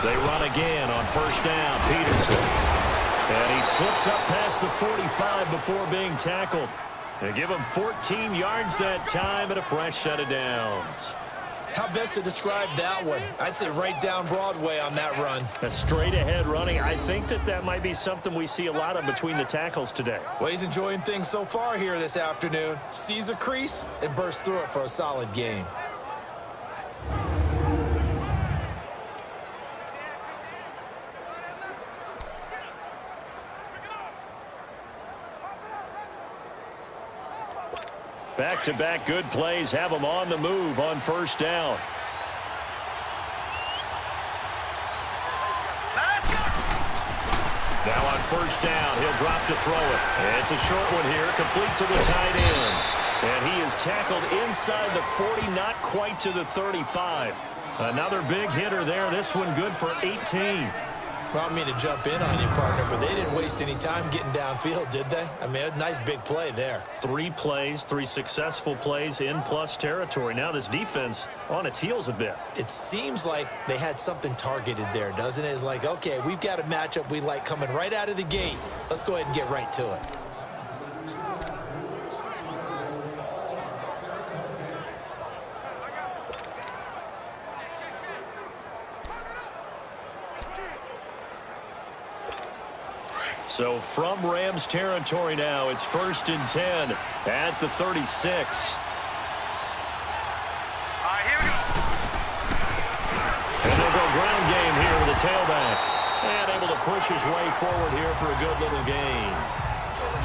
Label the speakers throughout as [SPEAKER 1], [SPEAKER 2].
[SPEAKER 1] They run again on first down. Peterson. And he slips up past the 45 before being tackled. They give him 14 yards that time and a fresh set of downs.
[SPEAKER 2] How best to describe that one? I'd say right down Broadway on that run.
[SPEAKER 1] A straight-ahead running. I think that might be something we see a lot of between the tackles today.
[SPEAKER 2] Well, he's enjoying things so far here this afternoon. Sees a crease and bursts through it for a solid gain.
[SPEAKER 1] Back-to-back good plays have him on the move on first down. Now on first down, he'll drop to throw it. And it's a short one here, complete to the tight end. And he is tackled inside the 40, not quite to the 35. Another big hitter there. This one good for 18.
[SPEAKER 2] Well, I don't mean to jump in on you, partner, but they didn't waste any time getting downfield, did they? I mean, a nice big play there.
[SPEAKER 1] 3 plays, 3 successful plays in plus territory. Now this defense on its heels a bit.
[SPEAKER 2] It seems like they had something targeted there, doesn't it? It's like, okay, we've got a matchup we like coming right out of the gate. Let's go ahead and get right to it.
[SPEAKER 1] So from Rams territory now, it's 1st and 10 at the 36.
[SPEAKER 3] Here we go.
[SPEAKER 1] And they'll go ground game here with the tailback. And able to push his way forward here for a good little gain.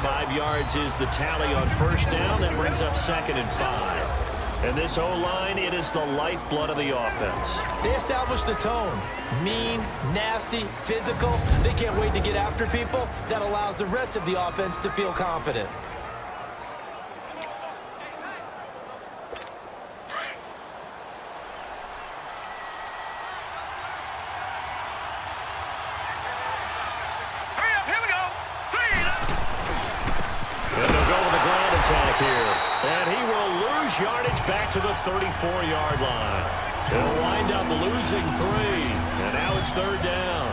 [SPEAKER 1] 5 yards is the tally on first down. That brings up 2nd and 5. And this O-line, it is the lifeblood of the offense.
[SPEAKER 2] They establish the tone. Mean, nasty, physical. They can't wait to get after people. That allows the rest of the offense to feel confident.
[SPEAKER 3] Hurry up, here we go. 3.
[SPEAKER 1] And they'll go with the ground attack here. And he will lose yardage back to the 34-yard line. They'll wind up losing 3. And now it's 3rd down.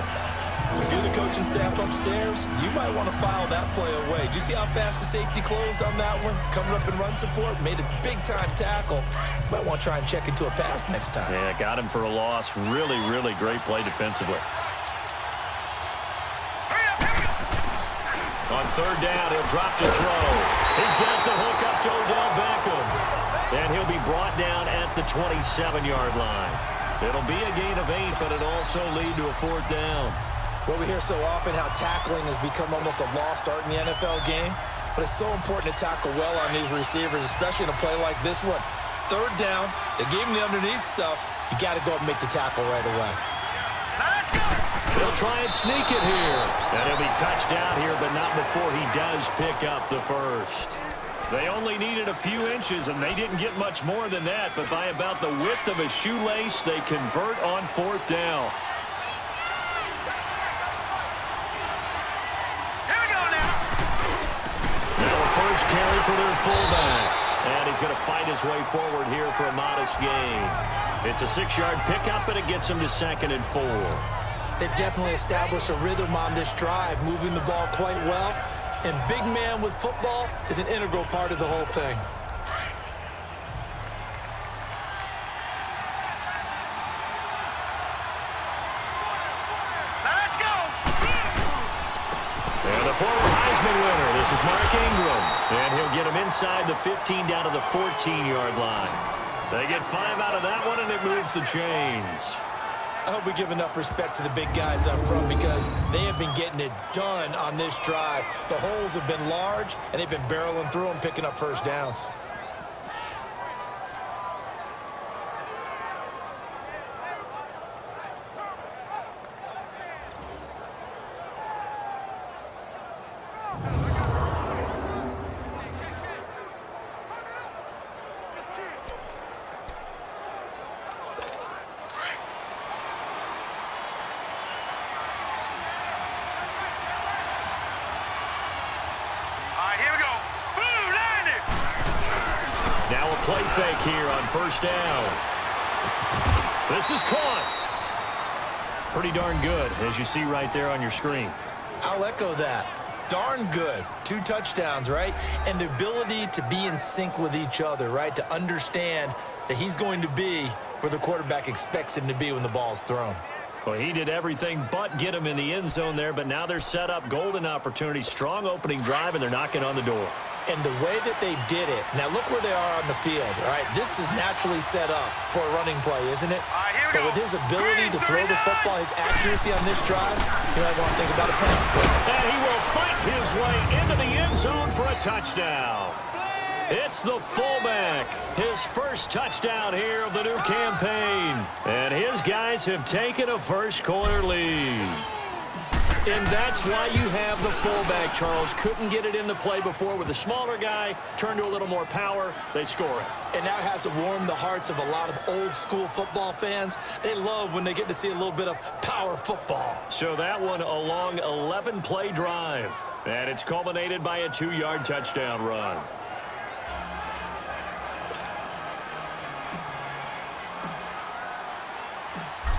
[SPEAKER 2] If you're the coaching staff upstairs, you might want to file that play away. Do you see how fast the safety closed on that one? Coming up in run support, made a big-time tackle. You might want to try and check into a pass next time.
[SPEAKER 1] Yeah, got him for a loss. Really, really great play defensively.
[SPEAKER 3] Hurry up, here we go.
[SPEAKER 1] On 3rd down, he'll drop to throw. He's got the hook up to Odell Beckham. And he'll be brought down at the 27-yard line. It'll be a gain of 8, but it'll also lead to a 4th down.
[SPEAKER 2] Well, we hear so often how tackling has become almost a lost art in the NFL game. But it's so important to tackle well on these receivers, especially in a play like this one. 3rd down, they gave him the underneath stuff. You got to go and make the tackle right away.
[SPEAKER 3] Let's go.
[SPEAKER 1] He'll try and sneak it here. And he'll be touched out here, but not before he does pick up the first. They only needed a few inches, and they didn't get much more than that. But by about the width of a shoelace, they convert on 4th down.
[SPEAKER 3] Here we go now.
[SPEAKER 1] Now a first carry for their fullback. And he's going to fight his way forward here for a modest gain. It's a 6-yard pickup, and it gets him to 2nd and 4.
[SPEAKER 2] They've definitely established a rhythm on this drive, moving the ball quite well. And big man with football is an integral part of the whole thing.
[SPEAKER 3] Let's go.
[SPEAKER 1] And the former Heisman winner, this is Mark Ingram. And he'll get him inside the 15 down to the 14-yard line. They get 5 out of that one, and it moves the chains.
[SPEAKER 2] I hope we give enough respect to the big guys up front because they have been getting it done on this drive. The holes have been large, and they've been barreling through them, picking up first downs.
[SPEAKER 3] Here we go. Boom, landed.
[SPEAKER 1] Now a play fake here on first down. This is caught. Pretty darn good, as you see right there on your screen.
[SPEAKER 2] I'll echo that. Darn good. 2 touchdowns, right? And the ability to be in sync with each other, right? To understand that he's going to be where the quarterback expects him to be when the ball's thrown.
[SPEAKER 1] Well, he did everything but get him in the end zone there, but now they're set up. Golden opportunity, strong opening drive, and they're knocking on the door.
[SPEAKER 2] And the way that they did it, now look where they are on the field, all right? This is naturally set up for a running play, isn't it?
[SPEAKER 3] Here we
[SPEAKER 2] But
[SPEAKER 3] go.
[SPEAKER 2] with his ability to throw the football, his accuracy on this drive, you might want to think about a pass play.
[SPEAKER 1] And he will fight his way into the end zone for a touchdown. It's the fullback, his first touchdown here of the new campaign. And his guys have taken a first-quarter lead. And that's why you have the fullback, Charles. Couldn't get it in the play before with the smaller guy. Turned to a little more power. They score it.
[SPEAKER 2] And that has to warm the hearts of a lot of old-school football fans. They love when they get to see a little bit of power football.
[SPEAKER 1] So that one a long 11-play drive. And it's culminated by a 2-yard touchdown run.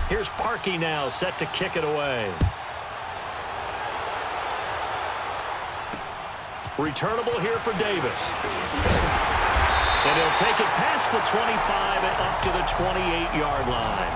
[SPEAKER 1] Here's Parkey now, set to kick it away. Returnable here for Davis. And he'll take it past the 25 and up to the 28-yard line.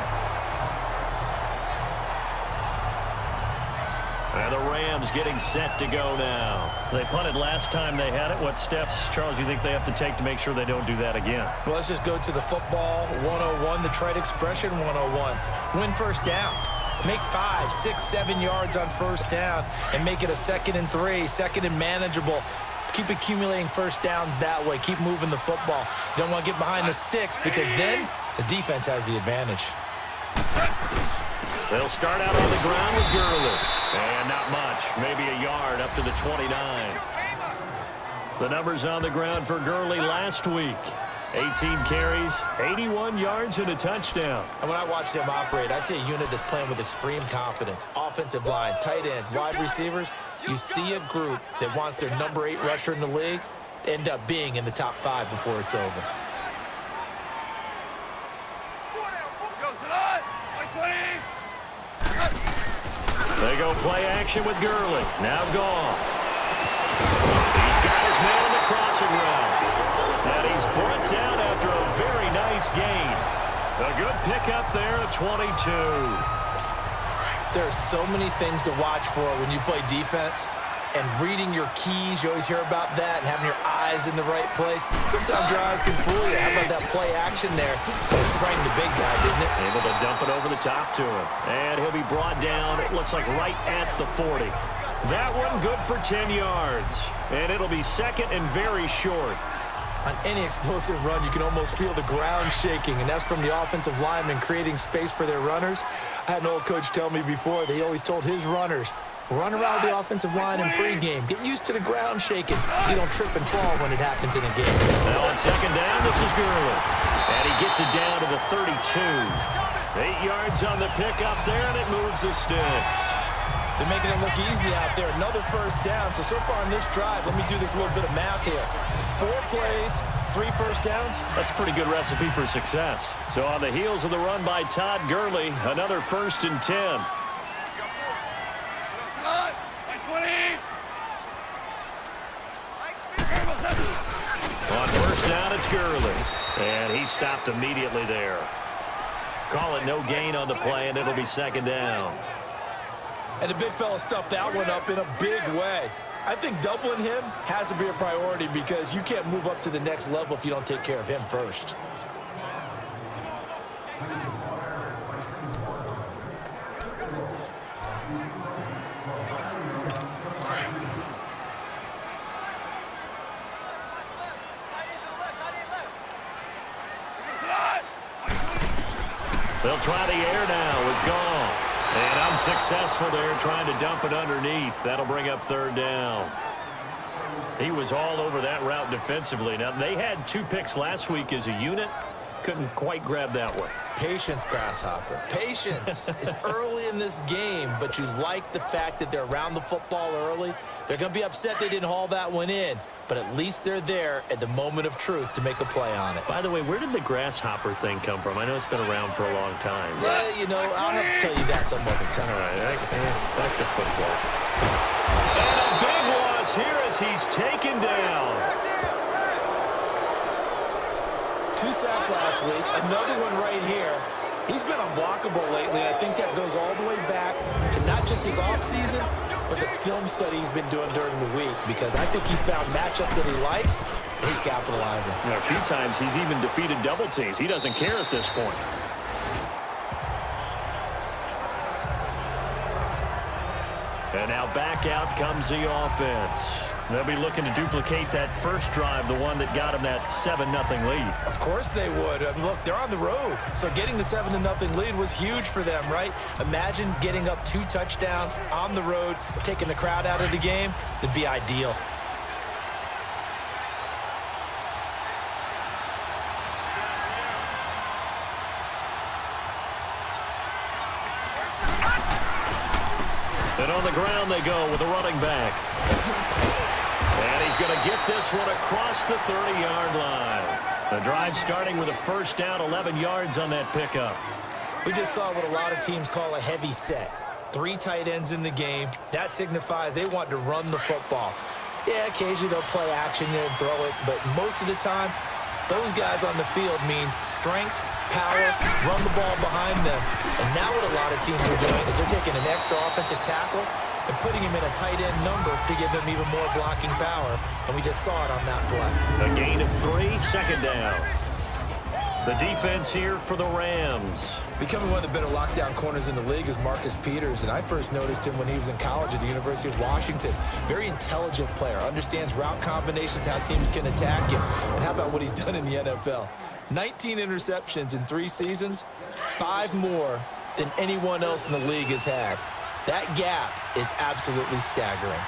[SPEAKER 1] And the Rams getting set to go now. They punted last time they had it. What steps, Charles, you think they have to take to make sure they don't do that again?
[SPEAKER 2] Well, let's just go to the football 101, the trade expression 101. Win first down. Make 5, 6, 7 yards on first down and make it a 2nd and 3, 2nd and manageable. Keep accumulating first downs that way. Keep moving the football. You don't want to get behind the sticks because then the defense has the advantage.
[SPEAKER 1] They'll start out on the ground with Gurley. And not much, maybe a yard up to the 29. The numbers on the ground for Gurley last week. 18 carries, 81 yards, and a touchdown.
[SPEAKER 2] And when I watch them operate, I see a unit that's playing with extreme confidence. Offensive line, tight ends, wide receivers. You see a group that wants their number 8 rusher in the league end up being in the top 5 before it's over.
[SPEAKER 1] They go play action with Gurley. Now Goff. He's got his man in the crossing route. And he's brought down after a very nice gain. A good pickup there at 22.
[SPEAKER 2] There are so many things to watch for when you play defense. And reading your keys, you always hear about that, and having your eyes in the right place. Sometimes your eyes can fool you. How about that play action there? It sprang the big guy, didn't it?
[SPEAKER 1] Able to dump it over the top to him. And he'll be brought down, it looks like right at the 40. That one good for 10 yards. And it'll be 2nd and very short.
[SPEAKER 2] On any explosive run, you can almost feel the ground shaking, and that's from the offensive linemen creating space for their runners. I had an old coach tell me before, they always told his runners, run around the offensive line in pregame. Get used to the ground shaking so you don't trip and fall when it happens in a game.
[SPEAKER 1] Now on 2nd down, this is Gurley. And he gets it down to the 32. 8 yards on the pickup there, and it moves the sticks.
[SPEAKER 2] They're making it look easy out there. Another first down. So far on this drive, let me do this little bit of math here. 4 plays, 3 first downs.
[SPEAKER 1] That's a pretty good recipe for success. So on the heels of the run by Todd Gurley, another 1st and 10. On first down, it's Gurley. And he stopped immediately there. Call it no gain on the play, and it'll be 2nd down.
[SPEAKER 2] And the big fella stuffed that one up in a big way. I think doubling him has to be a priority because you can't move up to the next level if you don't take care of him first.
[SPEAKER 1] They'll try the air now with Goff. And unsuccessful there trying to dump it underneath. That'll bring up 3rd down. He was all over that route defensively. Now, they had 2 picks last week as a unit. Couldn't quite grab that one.
[SPEAKER 2] Patience, Grasshopper. Patience. It's early in this game, but you like the fact that they're around the football early. They're going to be upset they didn't haul that one in, but at least they're there at the moment of truth to make a play on it.
[SPEAKER 1] By the way, where did the grasshopper thing come from? I know it's been around for a long time.
[SPEAKER 2] Yeah, you know, I'll have to tell you that some other time.
[SPEAKER 1] All right, back to football. And a big loss here as he's taken down.
[SPEAKER 2] 2 sacks last week, another one right here. He's been unblockable lately, and I think that goes all the way back to not just his offseason, but the film study he's been doing during the week, because I think he's found matchups that he likes, and he's capitalizing.
[SPEAKER 1] You know, a few times he's even defeated double teams. He doesn't care at this point. And now back out comes the offense. They'll be looking to duplicate that first drive, the one that got him that 7-0 lead.
[SPEAKER 2] Of course they would. Look, they're on the road, so getting the 7-0 lead was huge for them, right? Imagine getting up 2 touchdowns on the road, taking the crowd out of the game. It'd be ideal.
[SPEAKER 1] And on the ground they go with a running back. And he's going to get this one across the 30-yard line. The drive starting with a first down, 11 yards on that pickup.
[SPEAKER 2] We just saw what a lot of teams call a heavy set. 3 tight ends in the game. That signifies they want to run the football. Yeah, occasionally they'll play action and throw it, but most of the time, those guys on the field means strength, power, run the ball behind them. And now what a lot of teams are doing is they're taking an extra offensive tackle and putting him in a tight end number to give him even more blocking power. And we just saw it on that play.
[SPEAKER 1] A gain of 3, second down. The defense here for the Rams.
[SPEAKER 2] Becoming one of the better lockdown corners in the league is Marcus Peters, and I first noticed him when he was in college at the University of Washington. Very intelligent player, understands route combinations, how teams can attack him. And how about what he's done in the NFL? 19 interceptions in 3 seasons, 5 more than anyone else in the league has had. That gap is absolutely staggering.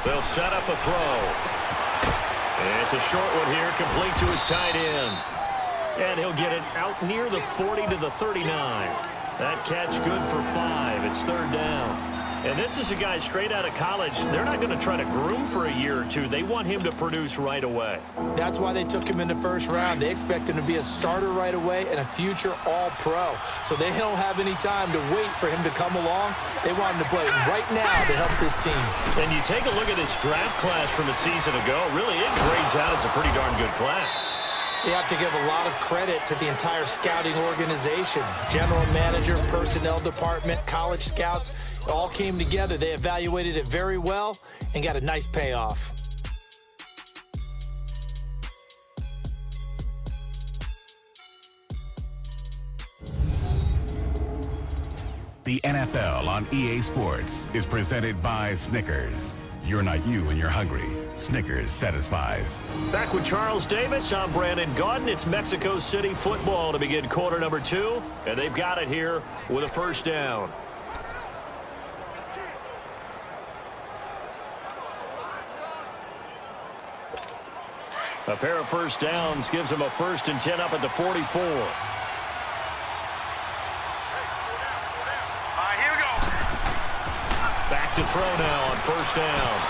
[SPEAKER 1] They'll set up a throw. It's a short one here, complete to his tight end. And he'll get it out near the 40 to the 39. That catch good for 5. It's third down. And this is a guy straight out of college. They're not going to try to groom for a year or two. They want him to produce right away.
[SPEAKER 2] That's why they took him in the first round. They expect him to be a starter right away and a future all-pro. So they don't have any time to wait for him to come along. They want him to play right now to help this team.
[SPEAKER 1] And you take a look at his draft class from a season ago. Really, it grades out as a pretty darn good class.
[SPEAKER 2] So you have to give a lot of credit to the entire scouting organization. General manager, personnel department, college scouts, all came together. They evaluated it very well and got a nice payoff.
[SPEAKER 4] The NFL on EA Sports is presented by Snickers. You're not you when you're hungry. Snickers satisfies.
[SPEAKER 1] Back with Charles Davis, I'm Brandon Gaudin. It's Mexico City football to begin quarter number 2, and they've got it here with a first down. A pair of first downs gives them a 1st and 10 up at the 44. To throw now on first down.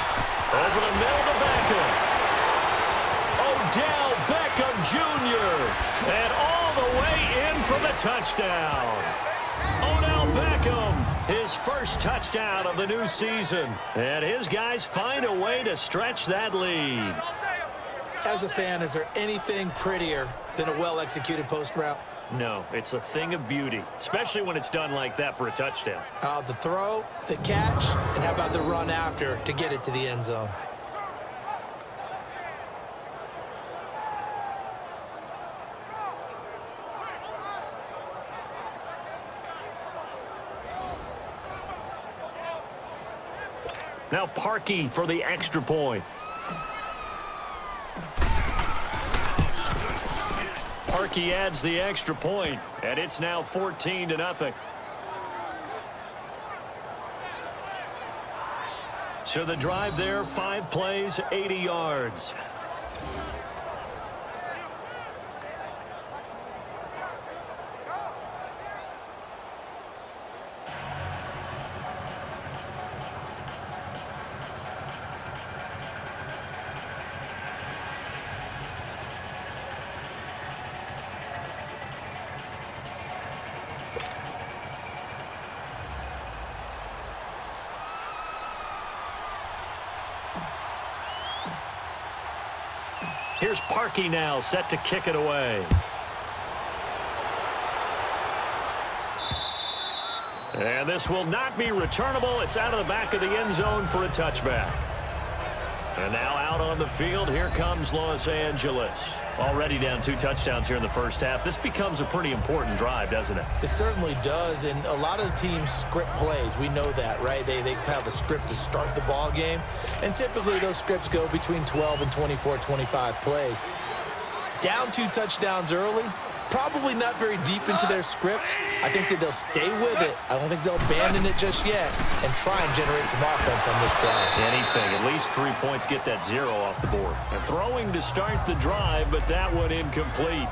[SPEAKER 1] Over the middle to Beckham. Odell Beckham Jr. And all the way in for the touchdown. Odell Beckham, his first touchdown of the new season. And his guys find a way to stretch that lead.
[SPEAKER 2] As a fan, is there anything prettier than a well-executed post route?
[SPEAKER 1] No, it's a thing of beauty, especially when it's done like that for a touchdown.
[SPEAKER 2] The throw, the catch, and how about the run after to get it to the end zone?
[SPEAKER 1] Now Parkey for the extra point. Parkey adds the extra point, and it's now 14-0. So the drive there, 5 plays, 80 yards. Here's Parkey now, set to kick it away. And this will not be returnable. It's out of the back of the end zone for a touchback. And now out on the field, here comes Los Angeles. Already down 2 touchdowns here in the first half. This becomes a pretty important drive, doesn't it?
[SPEAKER 2] It certainly does, and a lot of the teams script plays. We know that, right? They have a script to start the ball game, and typically those scripts go between 12 and 24, 25 plays. Down 2 touchdowns early, probably not very deep into their script. I think that they'll stay with it. I don't think they'll abandon it just yet and try and generate some offense on this drive.
[SPEAKER 1] Anything. At least 3 points, get that 0 off the board. And throwing to start the drive, but that one incomplete.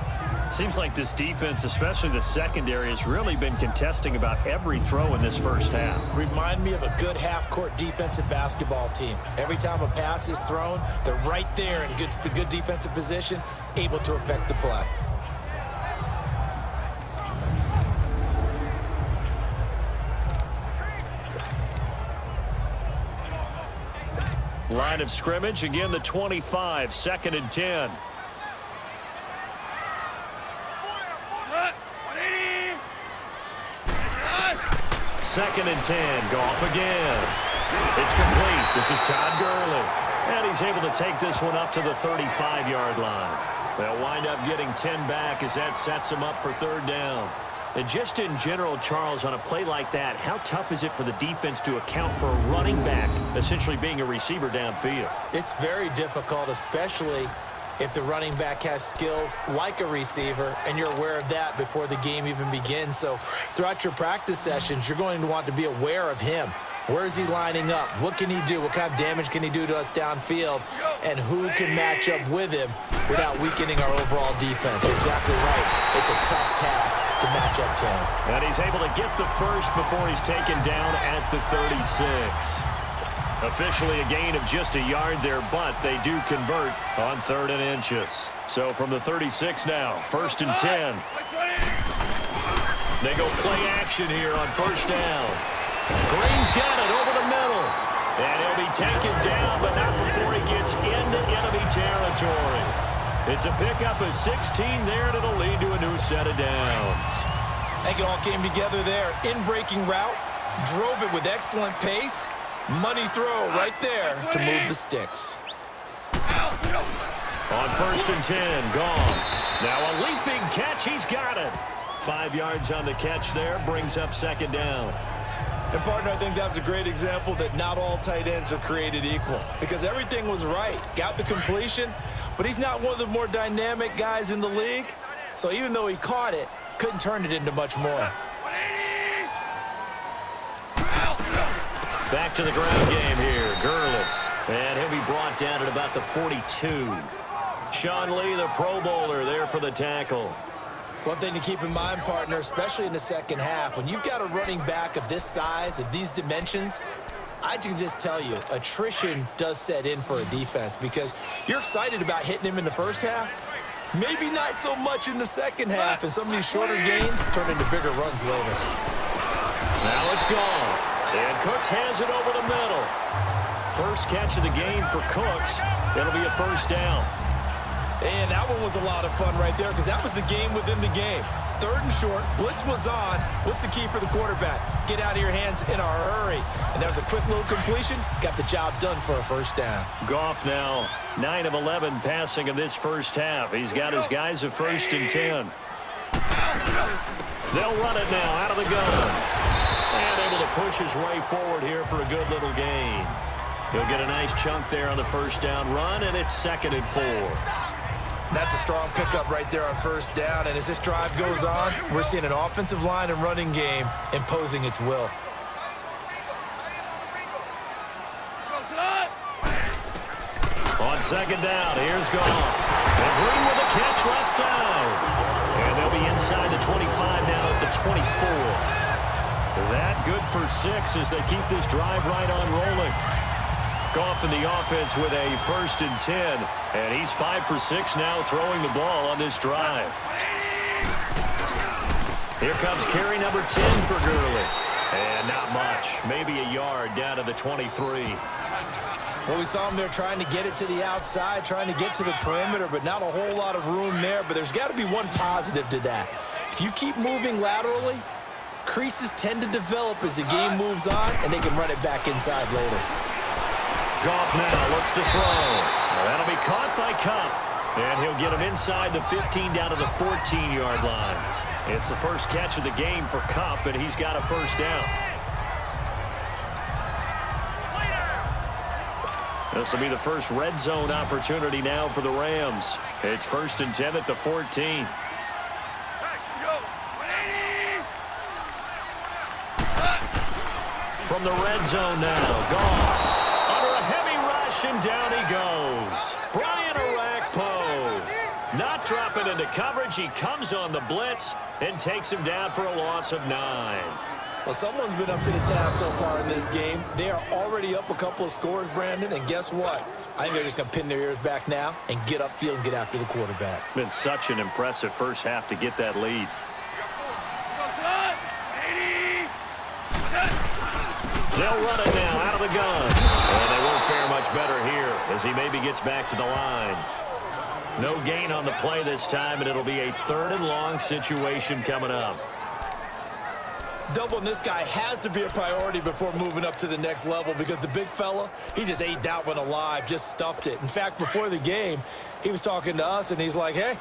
[SPEAKER 1] Seems like this defense, especially the secondary, has really been contesting about every throw in this first half.
[SPEAKER 2] Remind me of a good half-court defensive basketball team. Every time a pass is thrown, they're right there in good defensive position, able to affect the play.
[SPEAKER 1] Line of scrimmage, again the 25, 2nd and 10. Second and 10, Goff again. It's complete. This is Todd Gurley. And he's able to take this one up to the 35-yard line. They'll wind up getting 10 back as that sets them up for 3rd down. And just in general, Charles, on a play like that, how tough is it for the defense to account for a running back essentially being a receiver downfield?
[SPEAKER 2] It's very difficult, especially if the running back has skills like a receiver, and you're aware of that before the game even begins. So throughout your practice sessions, you're going to want to be aware of him. Where is he lining up? What can he do? What kind of damage can he do to us downfield? And who can match up with him without weakening our overall defense? You're exactly right. It's a tough task to match up to him.
[SPEAKER 1] And he's able to get the first before he's taken down at the 36. Officially a gain of just a yard there, but they do convert on 3rd and inches. So from the 36 now, 1st and 10. They go play action here on 1st down. Green's got it over the middle. And he'll be taken down, but not before he gets into enemy territory. It's a pickup of 16 there, and it'll lead to a new set of downs.
[SPEAKER 2] I think it all came together there. In-breaking route, drove it with excellent pace. Money throw right there to move the sticks.
[SPEAKER 1] On 1st and 10, gone. Now a leaping catch, he's got it. 5 yards on the catch there, brings up 2nd down.
[SPEAKER 2] And, partner, I think that was a great example that not all tight ends are created equal, because everything was right. Got the completion, but he's not one of the more dynamic guys in the league. So even though he caught it, couldn't turn it into much more.
[SPEAKER 1] Back to the ground game here, Gurley. And he'll be brought down at about the 42. Sean Lee, the Pro Bowler, there for the tackle.
[SPEAKER 2] One thing to keep in mind, partner, especially in the second half, when you've got a running back of this size, of these dimensions, I can just tell you, attrition does set in for a defense, because you're excited about hitting him in the first half, maybe not so much in the second half, and some of these shorter gains turn into bigger runs later.
[SPEAKER 1] Now it's gone, and Cooks has it over the middle. First catch of the game for Cooks. It'll be a 1st down.
[SPEAKER 2] And that one was a lot of fun right there, because that was the game within the game. 3rd and short, blitz was on. What's the key for the quarterback? Get out of your hands in a hurry. And that was a quick little completion. Got the job done for a 1st down.
[SPEAKER 1] Goff now 9 of 11 passing in this first half. He's got his guys at 1st and 10. They'll run it now out of the gun. And able to push his way forward here for a good little gain. He'll get a nice chunk there on the 1st down run, and it's 2nd and 4.
[SPEAKER 2] That's a strong pickup right there on 1st down. And as this drive goes on, we're seeing an offensive line and running game imposing its will.
[SPEAKER 1] On 2nd down, here's Goff. And Green with a catch left side. And they'll be inside the 25 now at the 24. That good for 6 as they keep this drive right on rolling. Goff in the offense with a 1st and 10. And he's 5 for 6 now throwing the ball on this drive. Here comes carry number 10 for Gurley. And not much. Maybe a yard down to the 23.
[SPEAKER 2] Well, we saw him there trying to get it to the outside, trying to get to the perimeter, but not a whole lot of room there. But there's got to be one positive to that. If you keep moving laterally, creases tend to develop as the game moves on, and they can run it back inside later.
[SPEAKER 1] Goff now looks to throw. That'll be caught by Kupp. And he'll get him inside the 15 down to the 14-yard line. It's the first catch of the game for Kupp, and he's got a first down. This will be the first red zone opportunity now for the Rams. It's 1st and 10 at the 14. From the red zone now, Goff. Under a heavy rush, and down he goes. Brian Orakpo. Not dropping into coverage. He comes on the blitz and takes him down for a loss of 9.
[SPEAKER 2] Well, someone's been up to the task so far in this game. They are already up a couple of scores, Brandon, and guess what? I think they're just going to pin their ears back now and get upfield and get after the quarterback.
[SPEAKER 1] Been such an impressive first half to get that lead. They'll run it now out of the gun. And they won't fare much better here as he maybe gets back to the line. No gain on the play this time, and it'll be a 3rd and long situation coming up.
[SPEAKER 2] Doubling this guy has to be a priority before moving up to the next level because the big fella, he just ate that one alive, just stuffed it. In fact, before the game, he was talking to us, and he's like, hey,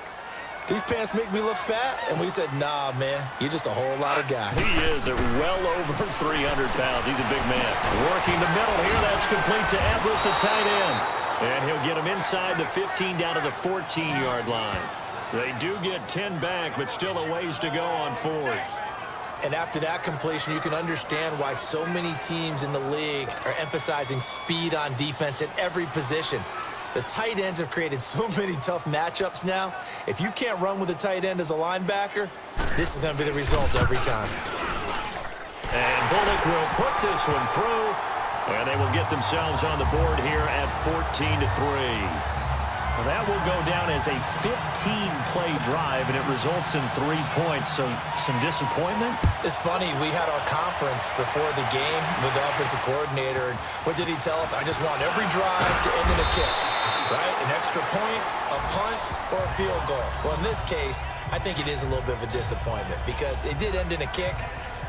[SPEAKER 2] these pants make me look fat. And we said, nah, man, you're just a whole lot of guy.
[SPEAKER 1] He is at well over 300 pounds. He's a big man. Working the middle here. That's complete to Everett, the tight end. And he'll get him inside the 15 down to the 14-yard line. They do get 10 back, but still a ways to go on 4th.
[SPEAKER 2] And after that completion, you can understand why so many teams in the league are emphasizing speed on defense at every position. The tight ends have created so many tough matchups now. If you can't run with a tight end as a linebacker, this is going to be the result every time.
[SPEAKER 1] And Bullock will put this one through, and they will get themselves on the board here at 14-3. Well, that will go down as a 15-play drive, and it results in 3 points. So some disappointment?
[SPEAKER 2] It's funny. We had our conference before the game with the offensive coordinator, and what did he tell us? I just want every drive to end in a kick, right? An extra point, a punt, or a field goal. Well, in this case, I think it is a little bit of a disappointment because it did end in a kick,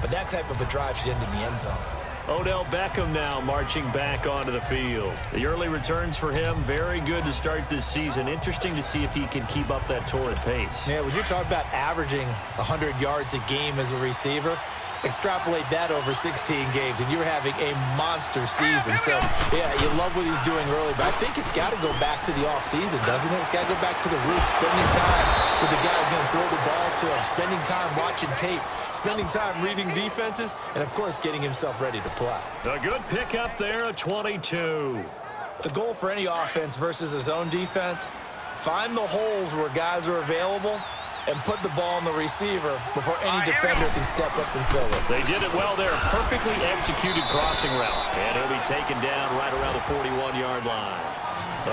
[SPEAKER 2] but that type of a drive should end in the end zone.
[SPEAKER 1] Odell Beckham now marching back onto the field. The early returns for him, very good to start this season. Interesting to see if he can keep up that torrid pace.
[SPEAKER 2] Yeah, when you're talking about averaging 100 yards a game as a receiver, extrapolate that over 16 games, and you're having a monster season. So, yeah, you love what he's doing early, but I think it's got to go back to the offseason, doesn't it? It's got to go back to the roots, spending time with the guy who's going to throw the ball to him, spending time watching tape, spending time reading defenses, and, of course, getting himself ready to play.
[SPEAKER 1] A good pickup there, a 22.
[SPEAKER 2] The goal for any offense versus his own defense, find the holes where guys are available and put the ball on the receiver before any defender can step up and fill it.
[SPEAKER 1] They did it well there. Perfectly executed crossing route. And he'll be taken down right around the 41-yard line.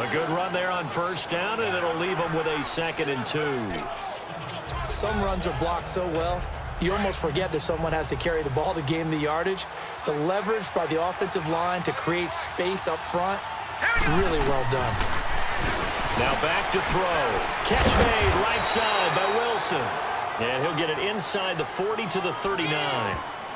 [SPEAKER 1] A good run there on 1st down, and it'll leave them with a 2nd and 2.
[SPEAKER 2] Some runs are blocked so well, you almost forget that someone has to carry the ball to gain the yardage. The leverage by the offensive line to create space up front, really well done.
[SPEAKER 1] Now back to throw. Catch made right side by Wilson. And he'll get it inside the 40 to the 39.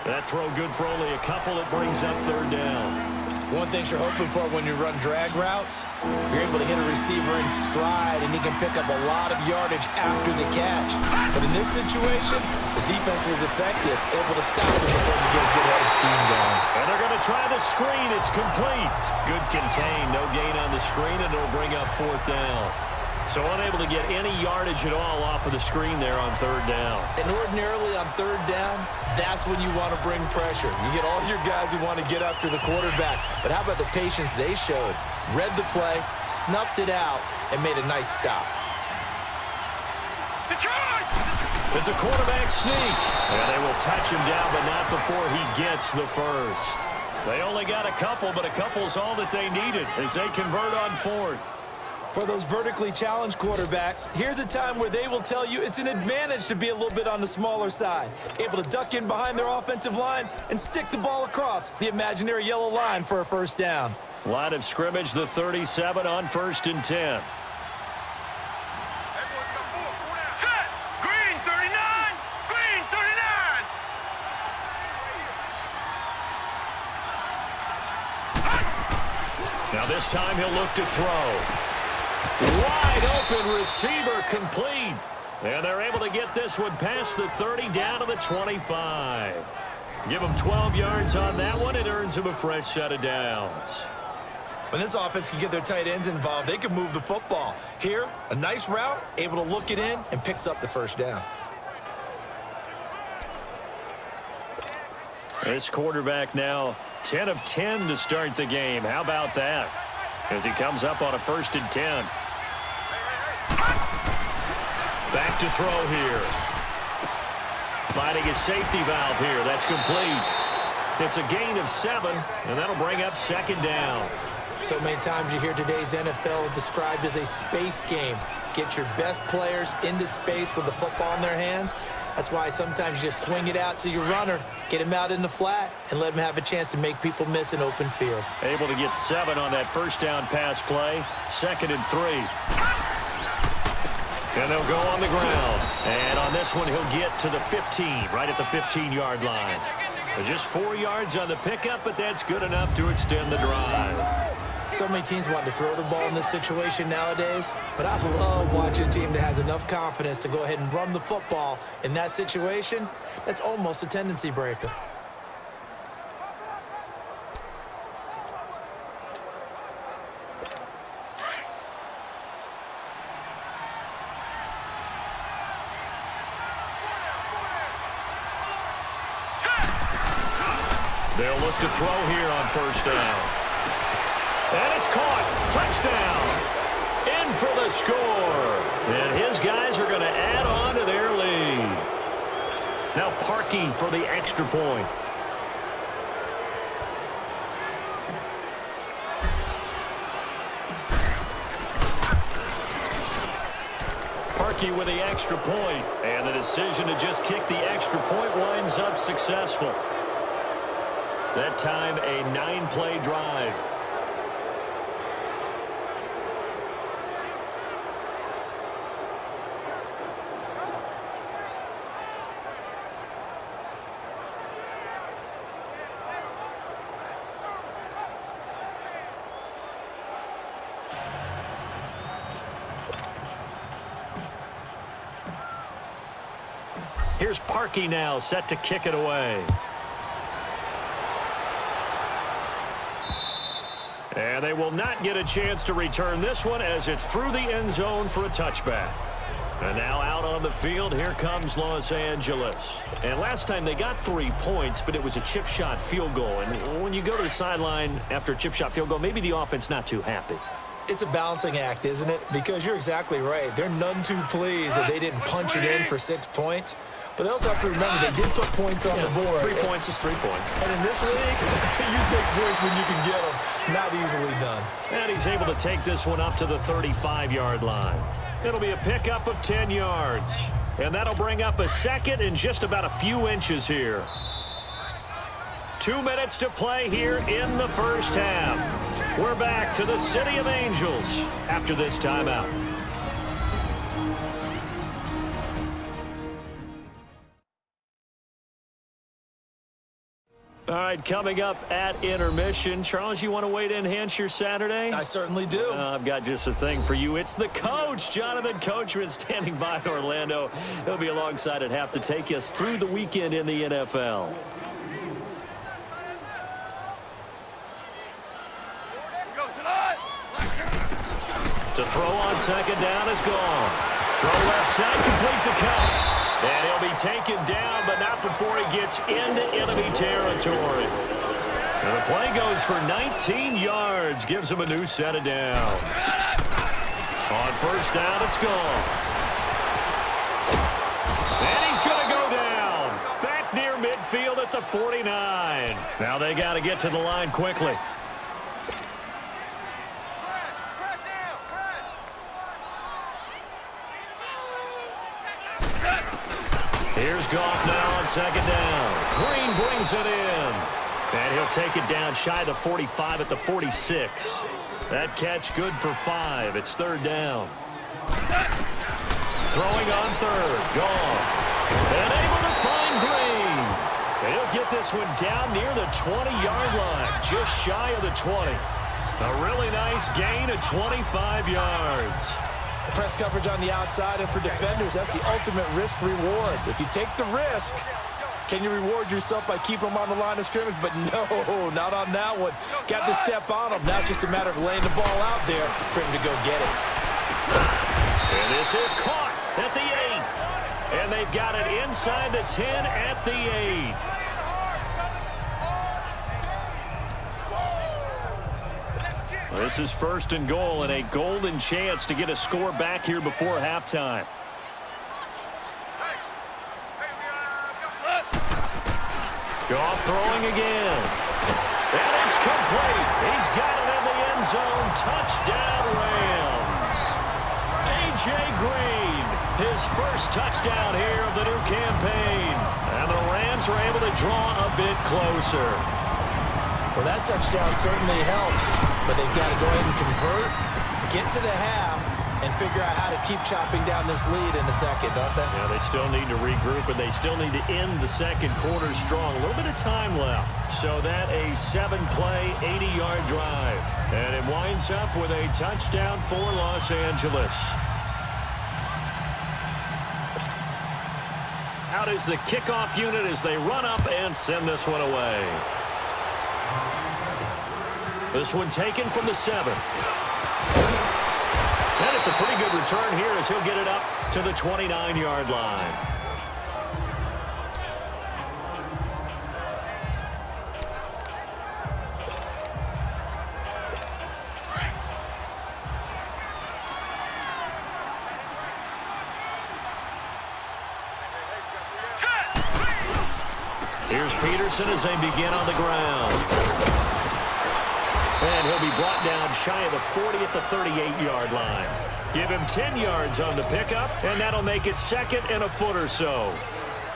[SPEAKER 1] That throw good for only a couple. It brings up 3rd down.
[SPEAKER 2] One thing you're hoping for when you run drag routes, you're able to hit a receiver in stride, and he can pick up a lot of yardage after the catch. But in this situation, the defense was effective, able to stop him before you get a good head of steam going.
[SPEAKER 1] And they're going to try the screen. It's complete. Good contain. No gain on the screen, and it'll bring up 4th down. So unable to get any yardage at all off of the screen there on 3rd down.
[SPEAKER 2] And ordinarily on 3rd down, that's when you want to bring pressure. You get all your guys who want to get after the quarterback. But how about the patience they showed? Read the play, snuffed it out, and made a nice stop.
[SPEAKER 1] It's a quarterback sneak. And they will touch him down, but not before he gets the first. They only got a couple, but a couple's all that they needed as they convert on 4th.
[SPEAKER 2] For those vertically challenged quarterbacks, here's a time where they will tell you it's an advantage to be a little bit on the smaller side, able to duck in behind their offensive line and stick the ball across the imaginary yellow line for a 1st down.
[SPEAKER 1] Line of scrimmage, the 37 on 1st and 10.
[SPEAKER 3] Set! Green 39! Green 39!
[SPEAKER 1] Now this time he'll look to throw. Wide open receiver complete. And they're able to get this one past the 30 down to the 25. Give them 12 yards on that one. It earns them a fresh set of downs.
[SPEAKER 2] When this offense can get their tight ends involved, they can move the football. Here, a nice route, able to look it in, and picks up the first down.
[SPEAKER 1] This quarterback now 10 of 10 to start the game. How about that? As he comes up on a 1st and 10. Back to throw here. Finding a safety valve here. That's complete. It's a gain of 7, and that'll bring up 2nd down.
[SPEAKER 2] So many times you hear today's NFL described as a space game. Get your best players into space with the football in their hands. That's why sometimes you just swing it out to your runner, get him out in the flat, and let him have a chance to make people miss an open field.
[SPEAKER 1] Able to get 7 on that 1st down pass play. 2nd and 3. And they'll go on the ground. And on this one, he'll get to the 15, right at the 15-yard line. Just 4 yards on the pickup, but that's good enough to extend the drive.
[SPEAKER 2] So many teams want to throw the ball in this situation nowadays, but I love watching a team that has enough confidence to go ahead and run the football in that situation. That's almost a tendency breaker.
[SPEAKER 1] They'll look to throw here on 1st down. And it's caught. Touchdown. In for the score. And his guys are going to add on to their lead. Now Parkey for the extra point. Parkey with the extra point. And the decision to just kick the extra point winds up successful. That time, a 9-play drive. Here's Parkey now, set to kick it away. And they will not get a chance to return this one as it's through the end zone for a touchback. And now out on the field, here comes Los Angeles. And last time they got 3 points, but it was a chip shot field goal. And when you go to the sideline after a chip shot field goal, maybe the offense not too happy.
[SPEAKER 2] It's a balancing act, isn't it? Because you're exactly right. They're none too pleased that they didn't punch it in for 6 points. But they also have to remember they did put points on the board.
[SPEAKER 1] 3 points is 3 points.
[SPEAKER 2] And in this league, you take points when you can get them. Not easily done.
[SPEAKER 1] And he's able to take this one up to the 35-yard line. It'll be a pickup of 10 yards. And that'll bring up a 2nd and just about a few inches here. 2 minutes to play here in the 1st half. We're back to the City of Angels after this timeout. All right, coming up at intermission. Charles, you want to wait to enhance your Saturday?
[SPEAKER 2] I certainly do.
[SPEAKER 1] I've got just a thing for you. It's the coach, Jonathan Coachman, standing by in Orlando. He'll be alongside at half to take us through the weekend in the NFL. To throw on 2nd down is gone. Throw left side, complete to Kupp. And he'll be taken down, but not before he gets into enemy territory. And the play goes for 19 yards, gives him a new set of downs. On 1st down, it's gone. And he's going to go down. Back near midfield at the 49. Now they got to get to the line quickly. Here's Goff now on 2nd down. Green brings it in. And he'll take it down shy of the 45 at the 46. That catch good for 5. It's third down. Throwing on third. Goff. And able to find Green. He'll get this one down near the 20-yard line. Just shy of the 20. A really nice gain of 25 yards.
[SPEAKER 2] Press coverage on the outside, and for defenders, that's the ultimate risk-reward. If you take the risk, can you reward yourself by keeping them on the line of scrimmage? But no, not on that one. Got to step on them. Now it's just a matter of laying the ball out there for him to go get it.
[SPEAKER 1] And this is caught at the 8. And they've got it inside the 10 at the 8. This is first and goal and a golden chance to get a score back here before halftime. Goff throwing again. And it's complete. He's got it in the end zone. Touchdown, Rams. A.J. Green, his first touchdown here of the new campaign. And the Rams are able to draw a bit closer.
[SPEAKER 2] Well, that touchdown certainly helps, but they've got to go ahead and convert, get to the half, and figure out how to keep chopping down this lead in the second, don't they?
[SPEAKER 1] Yeah, they still need to regroup, and they still need to end the second quarter strong. A little bit of time left. So that a 7-play, 80-yard drive. And it winds up with a touchdown for Los Angeles. Out is the kickoff unit as they run up and send this one away. This one taken from the 7. And it's a pretty good return here as he'll get it up to the 29-yard line. Here's Peterson as they begin on the ground. And he'll be brought down shy of the 40 at the 38-yard line. Give him 10 yards on the pickup, and that'll make it second and a foot or so.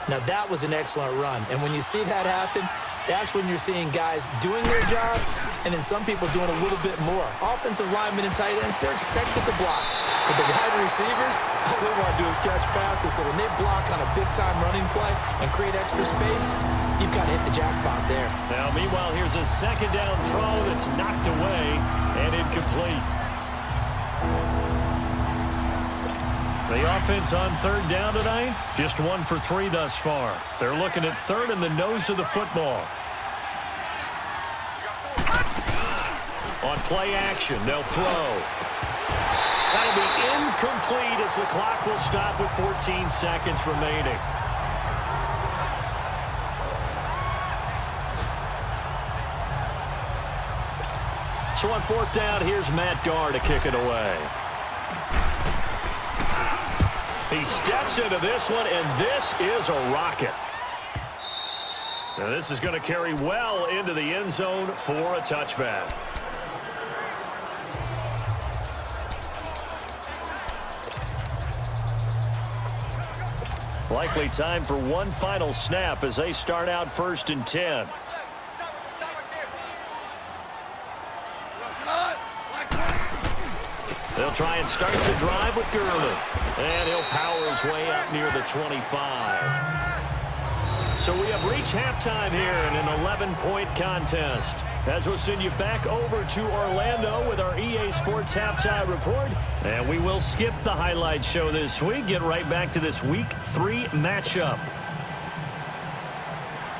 [SPEAKER 2] Now, that was an excellent run. And when you see that happen, that's when you're seeing guys doing their job and then some people doing a little bit more. Offensive linemen and tight ends, they're expected to block. But the wide receivers, all they want to do is catch passes. So when they block on a big-time running play and create extra space, you've got to hit the jackpot there.
[SPEAKER 1] Now, meanwhile, here's a second down throw that's knocked away and incomplete. The offense on third down tonight, just 1 for 3 thus far. They're looking at third in the nose of the football. On play action, they'll throw. That'll be incomplete as the clock will stop with 14 seconds remaining. So on fourth down, here's Matt Darr to kick it away. He steps into this one, and this is a rocket. Now this is going to carry well into the end zone for a touchback. Likely time for one final snap as they start out 1st and 10. They'll try and start the drive with Gurley. And he'll power his way up near the 25. So we have reached halftime here in an 11-point contest. As we'll send you back over to Orlando with our EA Sports Halftime Report. And we will skip the highlight show this week. Get right back to this Week 3 matchup.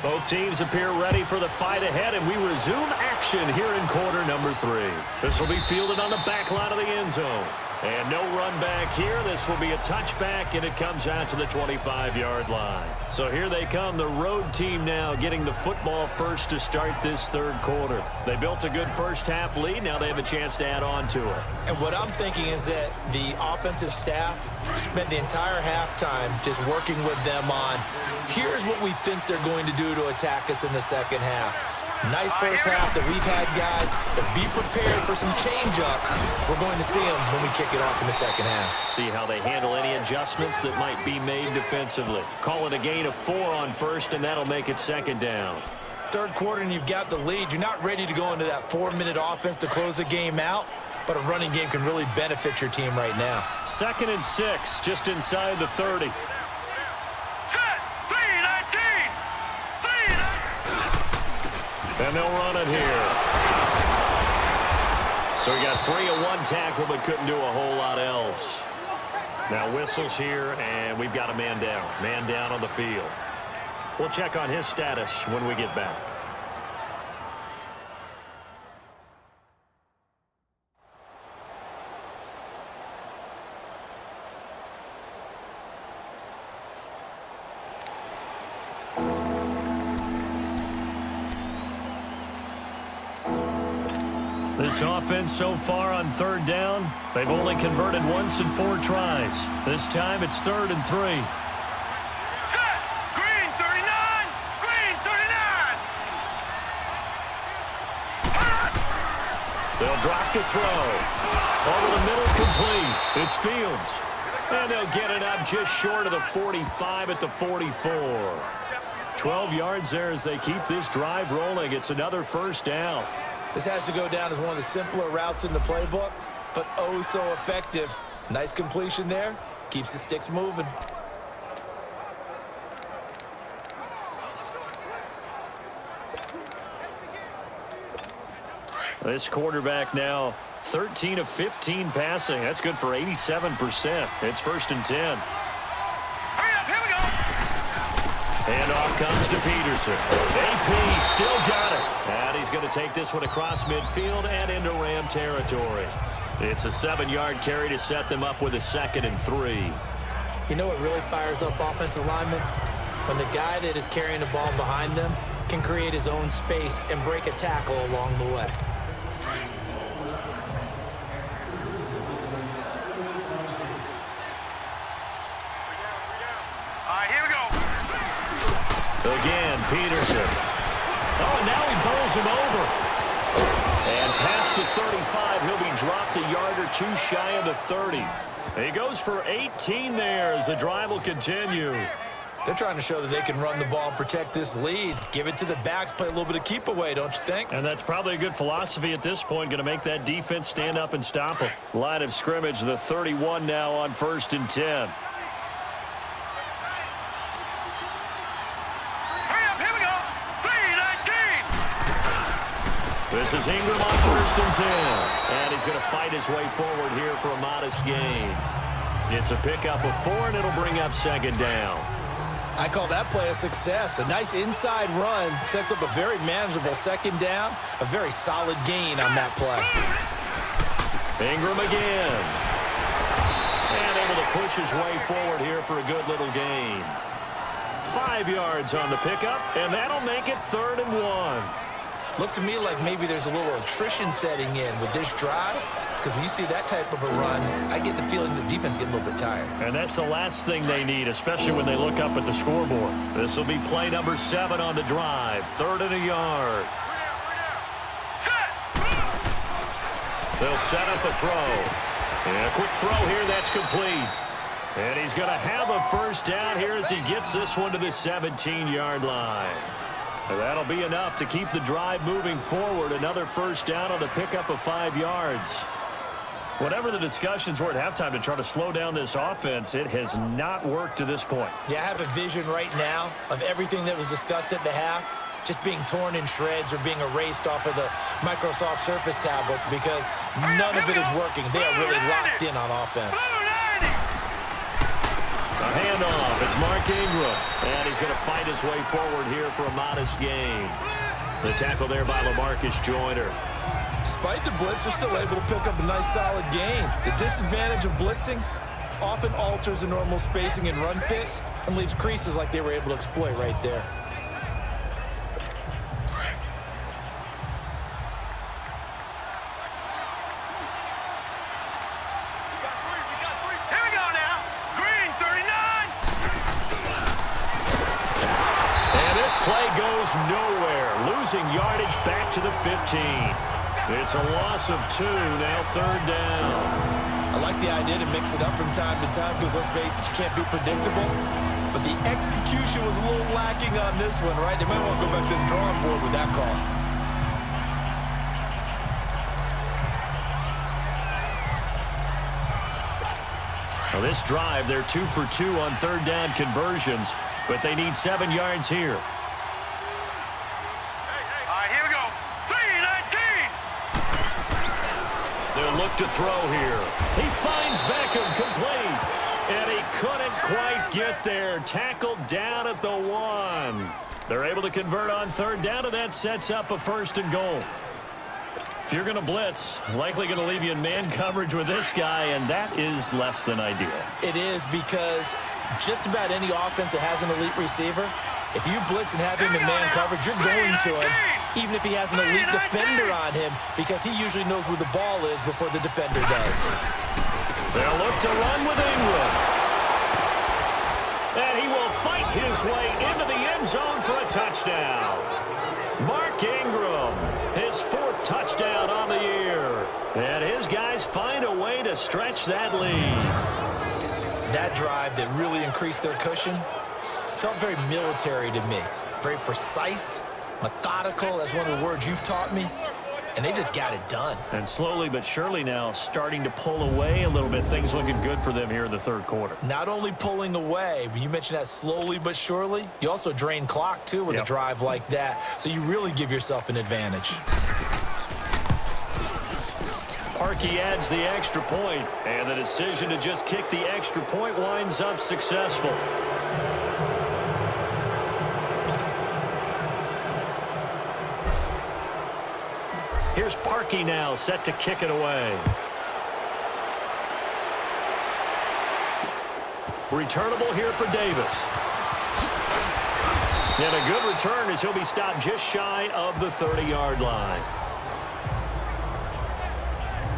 [SPEAKER 1] Both teams appear ready for the fight ahead, and we resume action here in quarter number 3. This will be fielded on the back line of the end zone. And no run back here. This will be a touchback, and it comes out to the 25-yard line. So here they come, the road team now getting the football first to start this third quarter. They built a good first-half lead. Now they have a chance to add on to it.
[SPEAKER 2] And what I'm thinking is that the offensive staff spent the entire halftime just working with them on, here's what we think they're going to do to attack us in the second half. Nice first half that we've had, guys, but be prepared for some change-ups. We're going to see them when we kick it off in the second half.
[SPEAKER 1] See how they handle any adjustments that might be made defensively. Call it a gain of 4 on first, and that'll make it second down.
[SPEAKER 2] third quarter and you've got the lead, you're not ready to go into that 4-minute offense to close the game out, but a running game can really benefit your team right now.
[SPEAKER 1] 2nd and 6, just inside the 30.
[SPEAKER 3] Set. 3-19. 3-19.
[SPEAKER 1] And they'll run it here. So he got 3 of 1 tackle, but couldn't do a whole lot else. Now whistles here, and we've got a man down. Man down on the field. We'll check on his status when we get back. This offense so far on 3rd down, they've only converted once in 4 tries. This time it's 3rd and 3.
[SPEAKER 3] Set. Green 39. Green 39.
[SPEAKER 1] They'll drop to throw. Over the middle, complete. It's Fields. And they'll get it up just short of the 45 at the 44. 12 yards there as they keep this drive rolling. It's another 1st down.
[SPEAKER 2] This has to go down as one of the simpler routes in the playbook, but oh so effective. Nice completion there. Keeps the sticks moving.
[SPEAKER 1] This quarterback now 13 of 15 passing. That's good for 87%. It's 1st and 10.
[SPEAKER 3] Hurry up. Here we go.
[SPEAKER 1] And off comes to Peterson. AP still got it. And he's going to take this one across midfield and into Ram territory. It's a 7-yard carry to set them up with a 2nd and 3.
[SPEAKER 2] You know what really fires up offensive linemen? When the guy that is carrying the ball behind them can create his own space and break a tackle along the way.
[SPEAKER 3] Here we go.
[SPEAKER 1] Again, Peterson. Oh, and now he bowls him over. And past the 35, he'll be dropped a yard or 2 shy of the 30. He goes for 18 there as the drive will continue.
[SPEAKER 2] They're trying to show that they can run the ball and protect this lead. Give it to the backs, play a little bit of keep away, don't you think?
[SPEAKER 1] And that's probably a good philosophy at this point. Going to make that defense stand up and stop them. Line of scrimmage, the 31 now on 1st and 10. This is Ingram on 1st and 10. And he's going to fight his way forward here for a modest gain. It's a pickup of 4, and it'll bring up 2nd down.
[SPEAKER 2] I call that play a success. A nice inside run sets up a very manageable 2nd down. A very solid gain on that play.
[SPEAKER 1] Ingram again. And able to push his way forward here for a good little gain. 5 yards on the pickup, and that'll make it 3rd and 1.
[SPEAKER 2] Looks to me like maybe there's a little attrition setting in with this drive, because when you see that type of a run, I get the feeling the defense getting a little bit tired.
[SPEAKER 1] And that's the last thing they need, especially when they look up at the scoreboard. This will be play number 7 on the drive. 3rd and a yard. They'll set up a throw. And a quick throw here, that's complete. And he's going to have a 1st down here as he gets this one to the 17-yard line. And that'll be enough to keep the drive moving forward. Another 1st down on the pickup of 5 yards. Whatever the discussions were at halftime to try to slow down this offense, it has not worked to this point.
[SPEAKER 2] Yeah, I have a vision right now of everything that was discussed at the half just being torn in shreds or being erased off of the Microsoft Surface tablets because none of it is working. They are really locked in on offense.
[SPEAKER 1] A handoff. It's Mark Ingram. And he's going to fight his way forward here for a modest gain. The tackle there by LaMarcus Joyner.
[SPEAKER 2] Despite the blitz, they're still able to pick up a nice solid gain. The disadvantage of blitzing often alters the normal spacing and run fits and leaves creases like they were able to exploit right there.
[SPEAKER 1] Play goes nowhere, losing yardage back to the 15. It's a loss of 2, now 3rd down.
[SPEAKER 2] I like the idea to mix it up from time to time because, let's face it, you can't be predictable. But but the execution was a little lacking on this one, right? They might want to go back to the drawing board with that call.
[SPEAKER 1] Well, this drive, they're 2 for 2 on third down conversions, but they need 7 yards here.
[SPEAKER 3] All right, here we go. 3-19.
[SPEAKER 1] They'll look to throw here. He finds Beckham complete, and he couldn't quite get there. Tackled down at the 1. They're able to convert on third down, and that sets up a 1st and goal. If you're going to blitz, likely going to leave you in man coverage with this guy, and that is less than ideal.
[SPEAKER 2] It is, because just about any offense that has an elite receiver, if you blitz and have him in man coverage, you're going to him, even if he has an elite defender on him, because he usually knows where the ball is before the defender does.
[SPEAKER 1] They'll look to run with Ingram. And he will fight his way into the end zone for a touchdown. Mark Ingram, his 4th touchdown on the year. And his guys find a way to stretch that lead.
[SPEAKER 2] That drive that really increased their cushion felt very military to me. Very precise, methodical, that's one of the words you've taught me. And they just got it done.
[SPEAKER 1] And slowly but surely now starting to pull away a little bit. Things looking good for them here in the 3rd quarter.
[SPEAKER 2] Not only pulling away, but you mentioned that slowly but surely. You also drain clock, too, with a drive like that. So you really give yourself an advantage.
[SPEAKER 1] Parkey adds the extra point, and the decision to just kick the extra point winds up successful. Here's Parkey now, set to kick it away. Returnable here for Davis. And a good return as he'll be stopped just shy of the 30-yard line.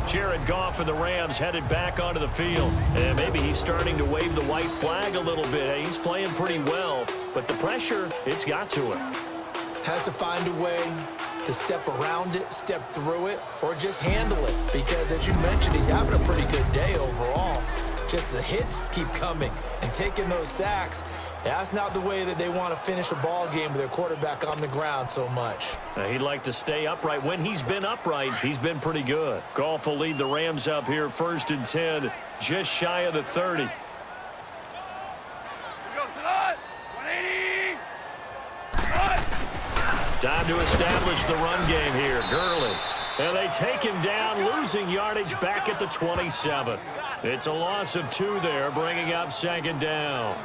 [SPEAKER 1] Jared Goff and the Rams headed back onto the field. And maybe he's starting to wave the white flag a little bit. He's playing pretty well, but the pressure, it's got to him.
[SPEAKER 2] Has to find a way to step around it, step through it, or just handle it. Because, as you mentioned, he's having a pretty good day overall. Just the hits keep coming and taking those sacks. That's not the way that they want to finish a ball game with their quarterback on the ground so much.
[SPEAKER 1] He'd like to stay upright. When he's been upright, he's been pretty good. Goff will lead the Rams up here, 1st and 10, just shy of the 30. Time to establish the run game here. Gurley. And they take him down, losing yardage back at the 27. It's a loss of 2 there, bringing up 2nd down.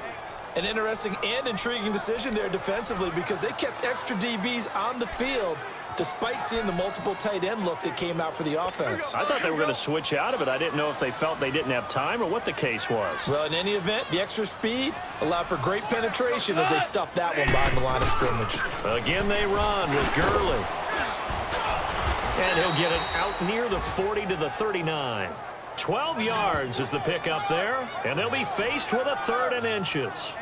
[SPEAKER 2] An interesting and intriguing decision there defensively, because they kept extra DBs on the field despite seeing the multiple tight end look that came out for the offense.
[SPEAKER 1] I thought they were going to switch out of it. I didn't know if they felt they didn't have time or what the case was.
[SPEAKER 2] Well, in any event, the extra speed allowed for great penetration as they stuffed that one behind the line of scrimmage.
[SPEAKER 1] Again, they run with Gurley. And he'll get it out near the 40 to the 39. 12 yards is the pickup there, and they'll be faced with a 3rd and inches.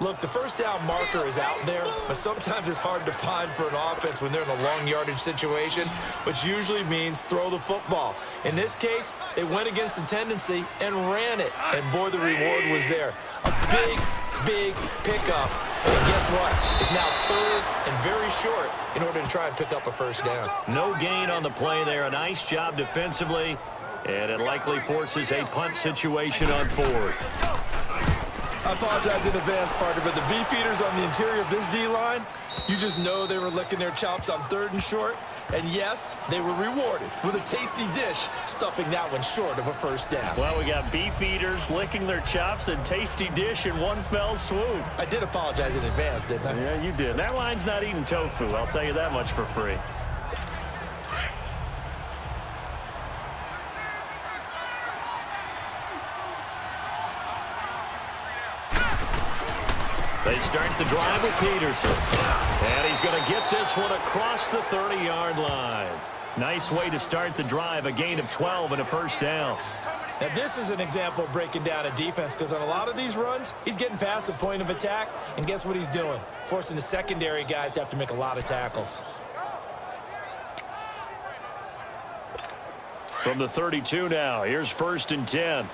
[SPEAKER 2] Look, the 1st down marker is out there, but sometimes it's hard to find for an offense when they're in a long yardage situation, which usually means throw the football. In this case, they went against the tendency and ran it, and boy, the reward was there. A big pickup, and guess what? It's now 3rd and very short in order to try and pick up a 1st down.
[SPEAKER 1] No gain on the play there. A nice job defensively, and it likely forces a punt situation on 4th.
[SPEAKER 2] I apologize in advance, partner, but the beefeaters on the interior of this D-line, you just know they were licking their chops on 3rd and short. And yes, they were rewarded with a tasty dish, stuffing that one short of a 1st down.
[SPEAKER 1] Well, we got beefeaters licking their chops and tasty dish in one fell swoop.
[SPEAKER 2] I did apologize in advance, didn't I?
[SPEAKER 1] Yeah, you did. That line's not eating tofu, I'll tell you that much for free. They start the drive with Peterson. And he's going to get this one across the 30-yard line. Nice way to start the drive, a gain of 12 and a 1st down.
[SPEAKER 2] Now, this is an example of breaking down a defense, because on a lot of these runs, he's getting past the point of attack, and guess what he's doing? Forcing the secondary guys to have to make a lot of tackles.
[SPEAKER 1] From the 32 now, here's 1st and 10.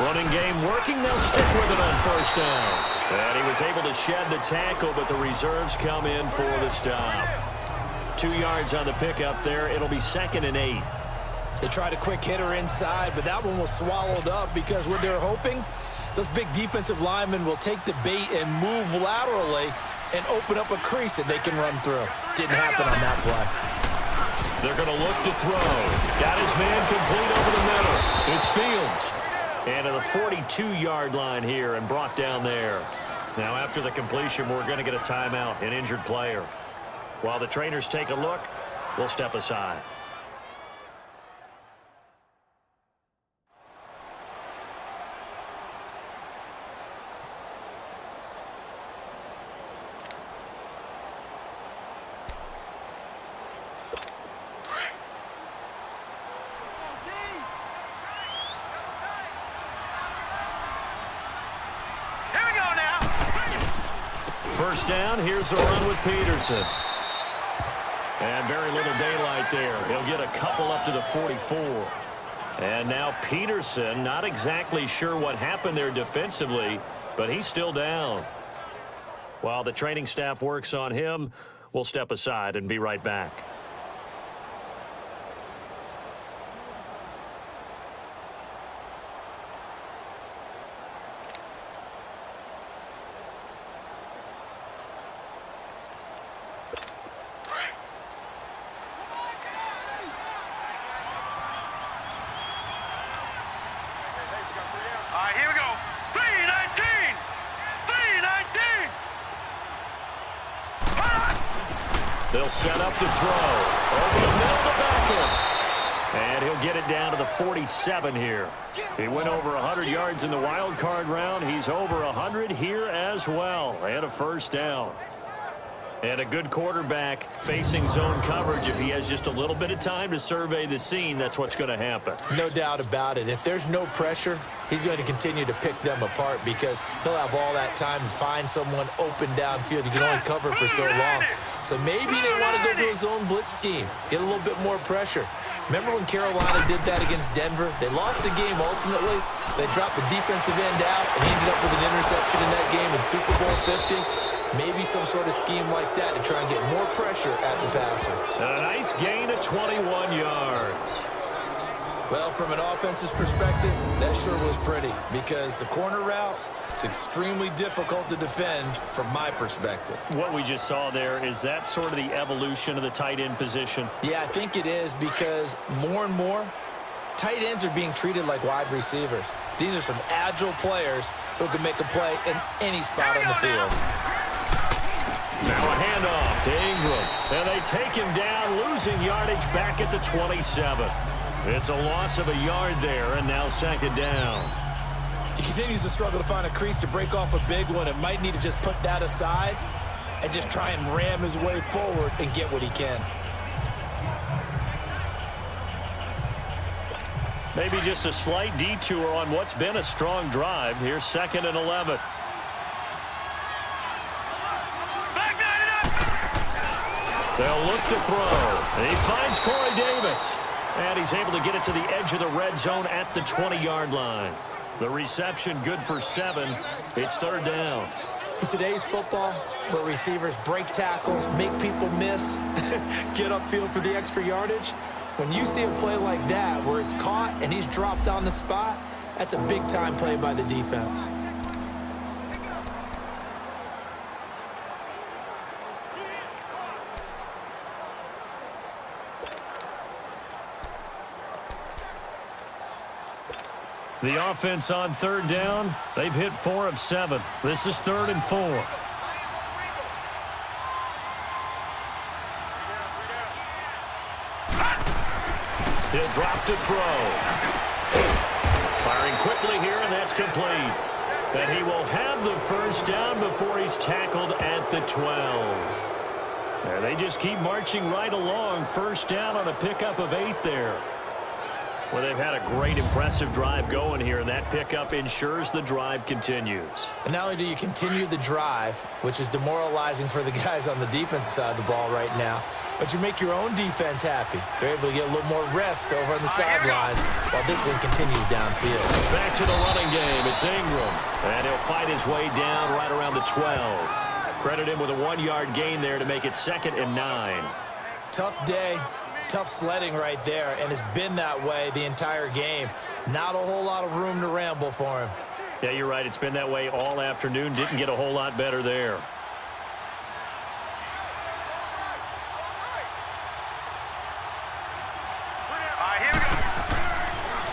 [SPEAKER 1] Running game working. They'll stick with it on first down. And he was able to shed the tackle, but the reserves come in for the stop. 2 yards on the pickup there. It'll be 2nd and 8.
[SPEAKER 2] They tried a quick hitter inside, but that one was swallowed up because what they're hoping, those big defensive linemen will take the bait and move laterally and open up a crease that they can run through. Didn't happen on that play.
[SPEAKER 1] They're going to look to throw. Got his man complete over the middle. It's Fields. And to the 42-yard line here and brought down there. Now after the completion, we're going to get a timeout, an injured player. While the trainers take a look, we'll step aside. First down, here's a run with Peterson. And very little daylight there. He'll get a couple up to the 44. And now Peterson, not exactly sure what happened there defensively, but he's still down. While the training staff works on him, we'll step aside and be right back.
[SPEAKER 3] Here we go. 319! 319!
[SPEAKER 1] They'll set up to throw. Over the middle to Beckham. And he'll get it down to the 47 here. He went over 100 yards in the wild card round. He's over 100 here as well. And a first down. And a good quarterback facing zone coverage. If he has just a little bit of time to survey the scene, that's what's going to happen.
[SPEAKER 2] No doubt about it. If there's no pressure, he's going to continue to pick them apart because he'll have all that time to find someone open downfield. He can only cover for so long. So maybe they want to go to a zone blitz scheme, get a little bit more pressure. Remember when Carolina did that against Denver? They lost the game ultimately. They dropped the defensive end out and ended up with an interception in that game in Super Bowl 50. Maybe some sort of scheme like that to try and get more pressure at the passer.
[SPEAKER 1] And a nice gain of 21 yards.
[SPEAKER 2] Well, from an offense's perspective, that sure was pretty because the corner route, it's extremely difficult to defend from my perspective.
[SPEAKER 1] What we just saw there, is that sort of the evolution of the tight end position?
[SPEAKER 2] Yeah, I think it is because more and more, tight ends are being treated like wide receivers. These are some agile players who can make a play in any spot on the field.
[SPEAKER 1] Now a handoff to Ingram. And they take him down, losing yardage back at the 27. It's a loss of a yard there, and now 2nd down.
[SPEAKER 2] He continues to struggle to find a crease to break off a big one and might need to just put that aside and just try and ram his way forward and get what he can.
[SPEAKER 1] Maybe just a slight detour on what's been a strong drive. Here's 2nd and 11. They'll look to throw. And he finds Corey Davis. And he's able to get it to the edge of the red zone at the 20-yard line. The reception good for 7. It's 3rd down.
[SPEAKER 2] In today's football, where receivers break tackles, make people miss, get upfield for the extra yardage, when you see a play like that where it's caught and he's dropped on the spot, that's a big-time play by the defense.
[SPEAKER 1] The offense on 3rd down, they've hit 4 of 7. This is 3rd and 4. He'll drop to throw. Firing quickly here, and that's complete. And he will have the first down before he's tackled at the 12. And they just keep marching right along. First down on a pickup of 8 there. Well, they've had a great, impressive drive going here, and that pickup ensures the drive continues.
[SPEAKER 2] And not only do you continue the drive, which is demoralizing for the guys on the defensive side of the ball right now, but you make your own defense happy. They're able to get a little more rest over on the sidelines while this one continues downfield.
[SPEAKER 1] Back to the running game. It's Ingram, and he'll fight his way down right around the 12. Credit him with a 1-yard gain there to make it 2nd and 9.
[SPEAKER 2] Tough day. Tough sledding right there, and it's been that way the entire game. Not a whole lot of room to ramble for him.
[SPEAKER 1] Yeah, you're right. It's been that way all afternoon. Didn't get a whole lot better there.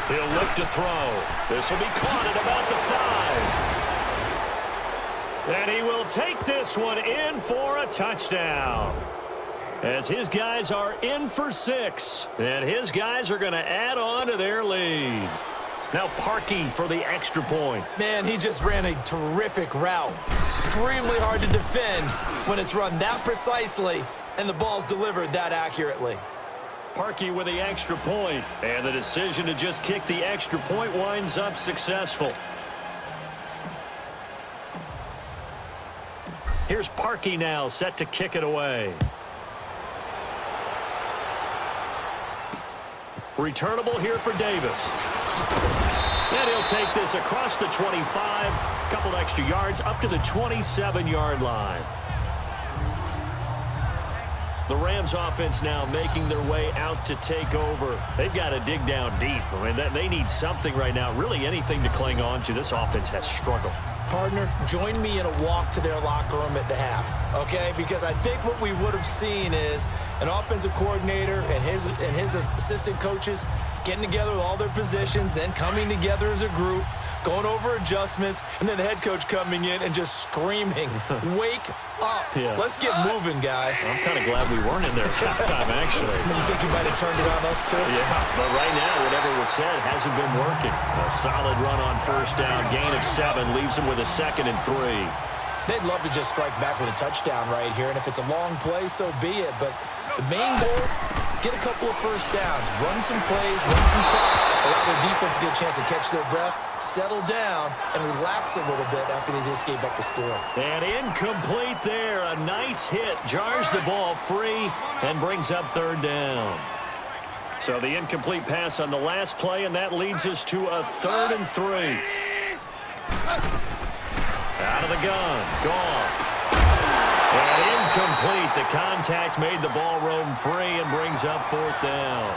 [SPEAKER 1] He'll look to throw. This will be caught at about the 5. And he will take this one in for a touchdown. As his guys are in for 6. And his guys are going to add on to their lead. Now Parkey for the extra point.
[SPEAKER 2] Man, he just ran a terrific route. Extremely hard to defend when it's run that precisely and the ball's delivered that accurately.
[SPEAKER 1] Parkey with the extra point. And the decision to just kick the extra point winds up successful. Here's Parkey now set to kick it away. Returnable here for Davis. And he'll take this across the 25. Couple extra yards up to the 27-yard line. The Rams offense now making their way out to take over. They've got to dig down deep. I mean, they need something right now, really anything to cling on to. This offense has struggled.
[SPEAKER 2] Partner, join me in a walk to their locker room at the half, okay? Because I think what we would have seen is an offensive coordinator and his assistant coaches getting together with all their positions, then coming together as a group, going over adjustments, and then the head coach coming in and just screaming, wake up.
[SPEAKER 1] Yeah.
[SPEAKER 2] Let's get moving, guys.
[SPEAKER 1] I'm kind of glad we weren't in there at halftime, actually.
[SPEAKER 2] You think you might have turned it on us, too?
[SPEAKER 1] Yeah, but right now, whatever was said hasn't been working. A solid run on first down, gain of 7, leaves them with a 2nd and 3.
[SPEAKER 2] They'd love to just strike back with a touchdown right here, and if it's a long play, so be it. But the main goal, get a couple of first downs, run some plays, run some clock, allow their defense to get a chance to catch their breath, settle down, and relax a little bit after they just gave up the score.
[SPEAKER 1] And incomplete there. A nice hit. Jars the ball free and brings up 3rd down. So the incomplete pass on the last play, and that leads us to a 3rd and 3. Out of the gun. Goff. And incomplete. The contact made the ball roam free and brings up 4th down.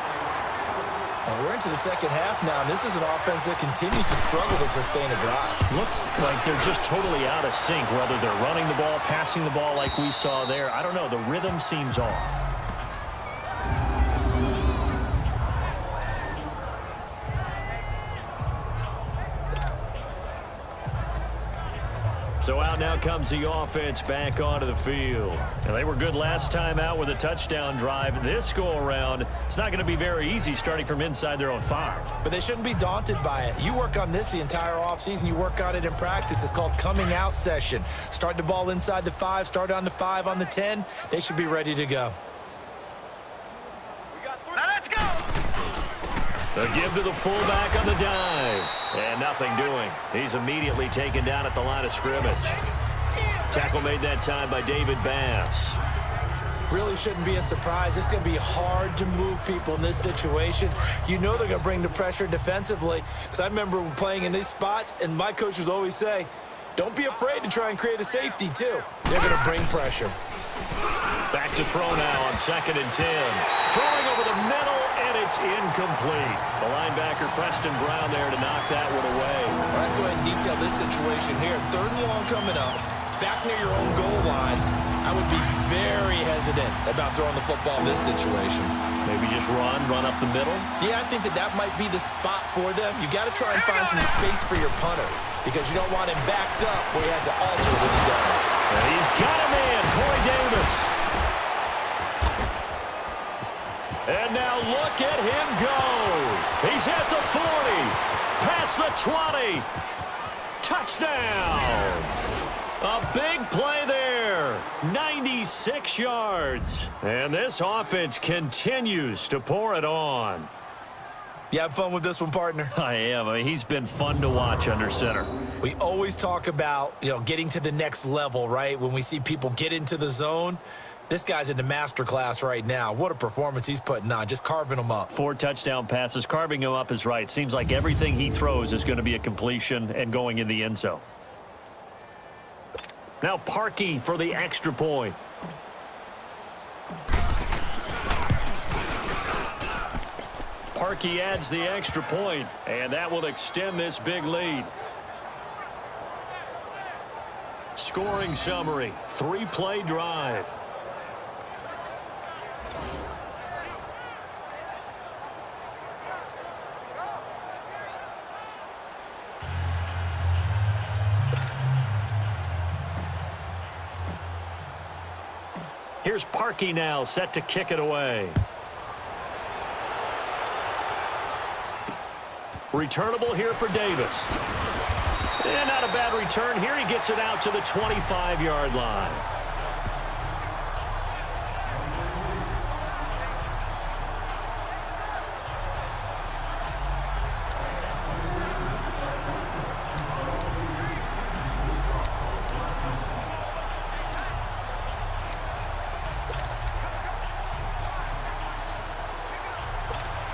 [SPEAKER 2] And we're into the second half now, and this is an offense that continues to struggle to sustain a drive.
[SPEAKER 1] Looks like they're just totally out of sync, whether they're running the ball, passing the ball like we saw there. I don't know. The rhythm seems off. So out now comes the offense back onto the field. And they were good last time out with a touchdown drive. This go-around, it's not going to be very easy starting from inside their own 5.
[SPEAKER 2] But they shouldn't be daunted by it. You work on this the entire offseason. You work on it in practice. It's called coming out session. Start the ball inside the 5, start on the 5, on the 10. They should be ready to go.
[SPEAKER 3] Now let's go.
[SPEAKER 1] The give to the fullback on the dive. And nothing doing. He's immediately taken down at the line of scrimmage. Tackle made that time by David Bass.
[SPEAKER 2] Really shouldn't be a surprise. It's going to be hard to move people in this situation. You know they're going to bring the pressure defensively. Because I remember playing in these spots, and my coaches always say, don't be afraid to try and create a safety, too. They're going to bring pressure.
[SPEAKER 1] Back to throw now on 2nd and 10. Throwing over the middle, and it's incomplete. The linebacker, Preston Brown, there to knock that one away.
[SPEAKER 2] Well, let's go ahead and detail this situation here. 3rd and long coming up. Back near your own goal line. I would be very hesitant about throwing the football in this situation.
[SPEAKER 1] Maybe just run up the middle.
[SPEAKER 2] Yeah, I think that might be the spot for them. You got to try and find some space for your punter because you don't want him backed up where he has to alter when he does.
[SPEAKER 1] And he's got him in, Corey Davis. And now look at him go. He's at the 40, past the 20. Touchdown. A big play there. 96 yards. And this offense continues to pour it on.
[SPEAKER 2] You have fun with this one, partner?
[SPEAKER 1] I am. I mean, he's been fun to watch under center.
[SPEAKER 2] We always talk about, getting to the next level, right? When we see people get into the zone, this guy's in the master class right now. What a performance he's putting on, just carving them up. 4
[SPEAKER 1] touchdown passes. Carving him up is right. Seems like everything he throws is going to be a completion and going in the end zone. Now Parkey for the extra point. Parkey adds the extra point, and that will extend this big lead. Scoring summary, 3-play drive. Here's Parkey now, set to kick it away. Returnable here for Davis. And not a bad return here. He gets it out to the 25-yard line.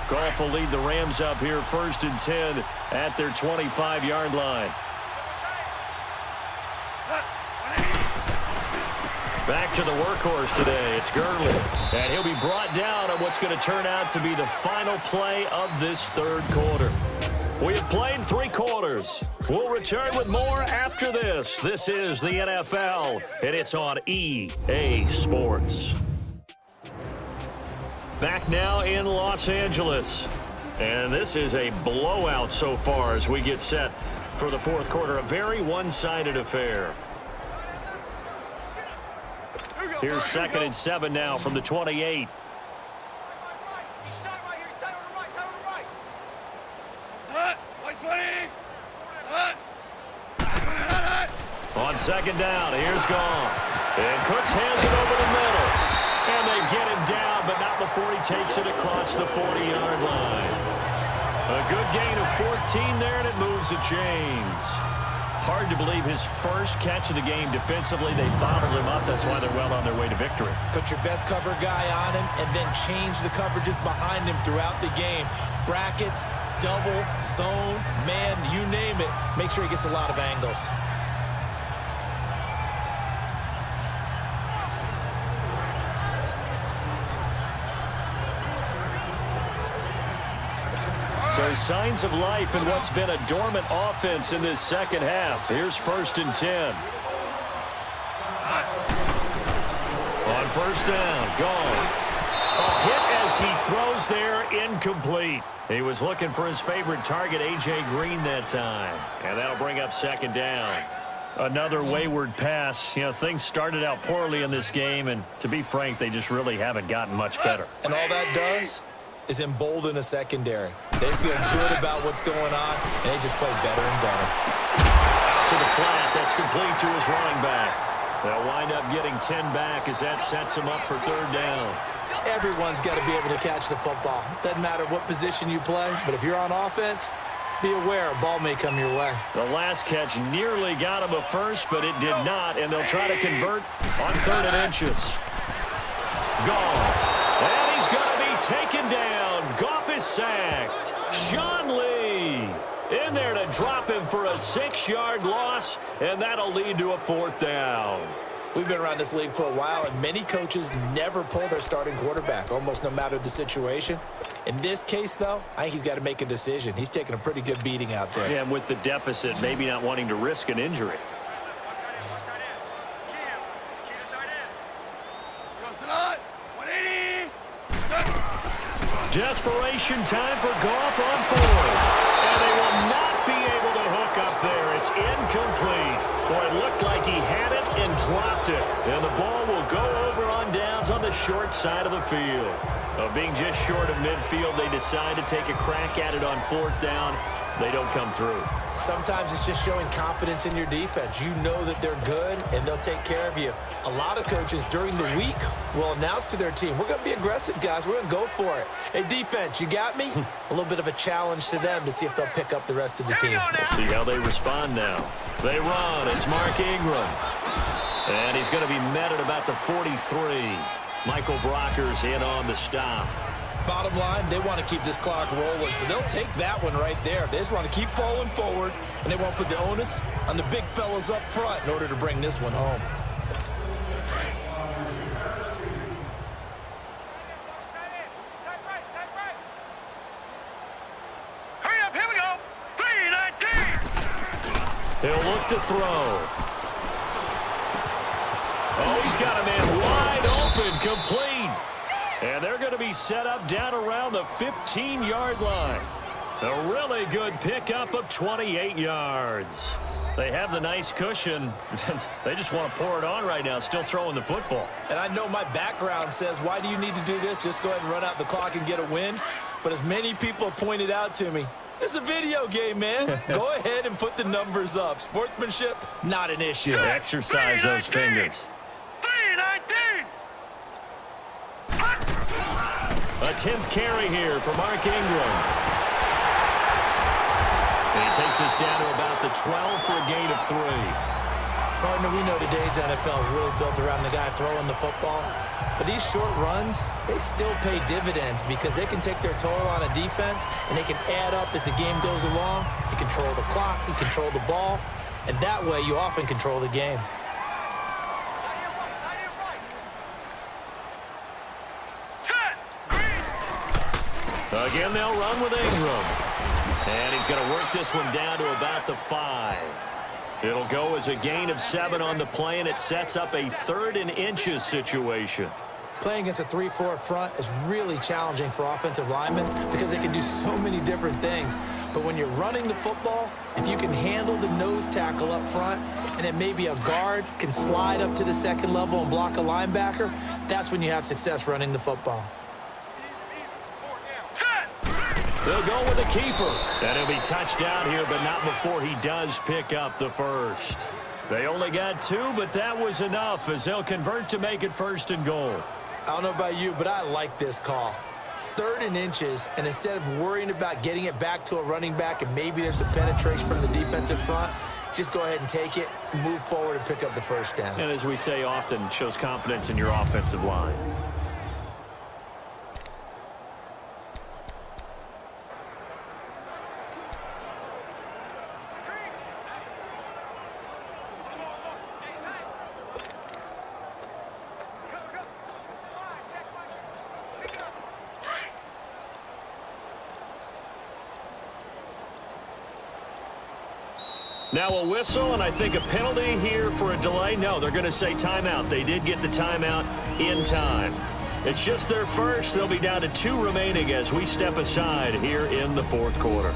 [SPEAKER 1] Goff will lead the Rams up here 1st and 10 at their 25-yard line. Back to the workhorse today. It's Gurley. And he'll be brought down on what's going to turn out to be the final play of this 3rd quarter. We have played 3 quarters. We'll return with more after this. This is the NFL, and it's on EA Sports. Back now in Los Angeles. And this is a blowout so far as we get set for the 4th quarter. A very one-sided affair. Here's 2nd and 7 now from the 28. On 2nd down, here's Goff. And Cooks hands it over the middle. And they get him down, but not before he takes it across the 40-yard line. A good gain of 14 there, and it moves the chains. Hard to believe his first catch of the game defensively. They bottled him up. That's why they're well on their way to victory.
[SPEAKER 2] Put your best cover guy on him and then change the coverages behind him throughout the game. Brackets, double, zone, man, you name it. Make sure he gets a lot of angles.
[SPEAKER 1] So signs of life in what's been a dormant offense in this second half. Here's 1st and 10. On 1st down, gone. A hit as he throws there, incomplete. He was looking for his favorite target, A.J. Green, that time. And that'll bring up 2nd down. Another wayward pass. Things started out poorly in this game, and to be frank, they just really haven't gotten much better.
[SPEAKER 2] And all that does is embolden a secondary. They feel good about what's going on, and they just play better and better.
[SPEAKER 1] To the flat, that's complete to his running back. They'll wind up getting 10 back as that sets him up for 3rd down.
[SPEAKER 2] Everyone's got to be able to catch the football. Doesn't matter what position you play, but if you're on offense, be aware a ball may come your way.
[SPEAKER 1] The last catch nearly got him a first, but it did not, and they'll try to convert on 3rd and inches. Goff, and he's going to be taken down. Goff is sacked. Sean Lee in there to drop him for a 6-yard loss, and that'll lead to a 4th down.
[SPEAKER 2] We've been around this league for a while, and many coaches never pull their starting quarterback, almost no matter the situation. In this case, though, I think he's got to make a decision. He's taking a pretty good beating out there.
[SPEAKER 1] Yeah, and with the deficit, maybe not wanting to risk an injury. Desperation time for Goff on 4th. And they will not be able to hook up there. It's incomplete. Boy, it looked like he had it and dropped it. And the ball will go over on downs on the short side of the field. Being just short of midfield, they decide to take a crack at it on 4th down. they don't come through.
[SPEAKER 2] Sometimes it's just showing confidence in your defense. You know that they're good, and they'll take care of you. A lot of coaches during the week will announce to their team, we're going to be aggressive, guys. We're going to go for it. Hey, defense, you got me? A little bit of a challenge to them to see if they'll pick up the rest of the team.
[SPEAKER 1] We'll see how they respond now. They run. It's Mark Ingram. And he's going to be met at about the 43. Michael Brockers in on the stop.
[SPEAKER 2] Bottom line, they want to keep this clock rolling, so they'll take that one right there. They just want to keep falling forward, and they won't put the onus on the big fellas up front in order to bring this one home.
[SPEAKER 3] Hurry up, here we go. 3-19.
[SPEAKER 1] He'll look to throw. Oh, he's got a man wide open, complete. And they're going to be set up down around the 15-yard line. A really good pickup of 28 yards. They have the nice cushion. They just want to pour it on right now, still throwing the football.
[SPEAKER 2] And I know my background says, why do you need to do this? Just go ahead and run out the clock and get a win. But as many people pointed out to me, this is a video game, man. Go ahead and put the numbers up. Sportsmanship, not an issue.
[SPEAKER 1] Exercise those fingers.
[SPEAKER 3] 3-19.
[SPEAKER 1] A 10th carry here for Mark Ingram. And he takes us down to about the 12 for a gain of 3.
[SPEAKER 2] Partner, we know today's NFL is really built around the guy throwing the football. But these short runs, they still pay dividends because they can take their toll on a defense and they can add up as the game goes along. You control the clock, you control the ball, and that way you often control the game.
[SPEAKER 1] Again, they'll run with Ingram. And he's going to work this one down to about the 5. It'll go as a gain of 7 on the play, and it sets up a 3rd and inches situation.
[SPEAKER 2] Playing against a 3-4 front is really challenging for offensive linemen because they can do so many different things. But when you're running the football, if you can handle the nose tackle up front, and then maybe a guard can slide up to the second level and block a linebacker, that's when you have success running the football.
[SPEAKER 1] They'll go with the keeper. And he'll be touched down here, but not before he does pick up the first. They only got 2, but that was enough as they'll convert to make it 1st and goal.
[SPEAKER 2] I don't know about you, but I like this call. 3rd and inches, and instead of worrying about getting it back to a running back and maybe there's some penetration from the defensive front, just go ahead and take it, move forward, and pick up the 1st down.
[SPEAKER 1] And as we say often, shows confidence in your offensive line. Now a whistle, and I think a penalty here for a delay. No, they're going to say timeout. They did get the timeout in time. It's just their first. They'll be down to 2 remaining as we step aside here in the 4th quarter.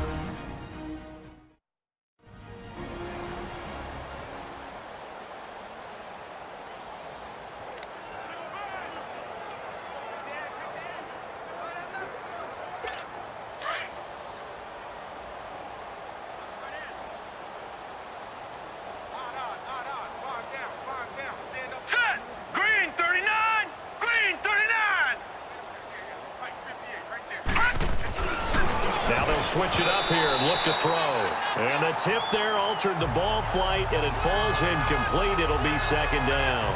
[SPEAKER 1] Switch it up here and look to throw. And the tip there altered the ball flight, and it falls incomplete. It'll be 2nd down.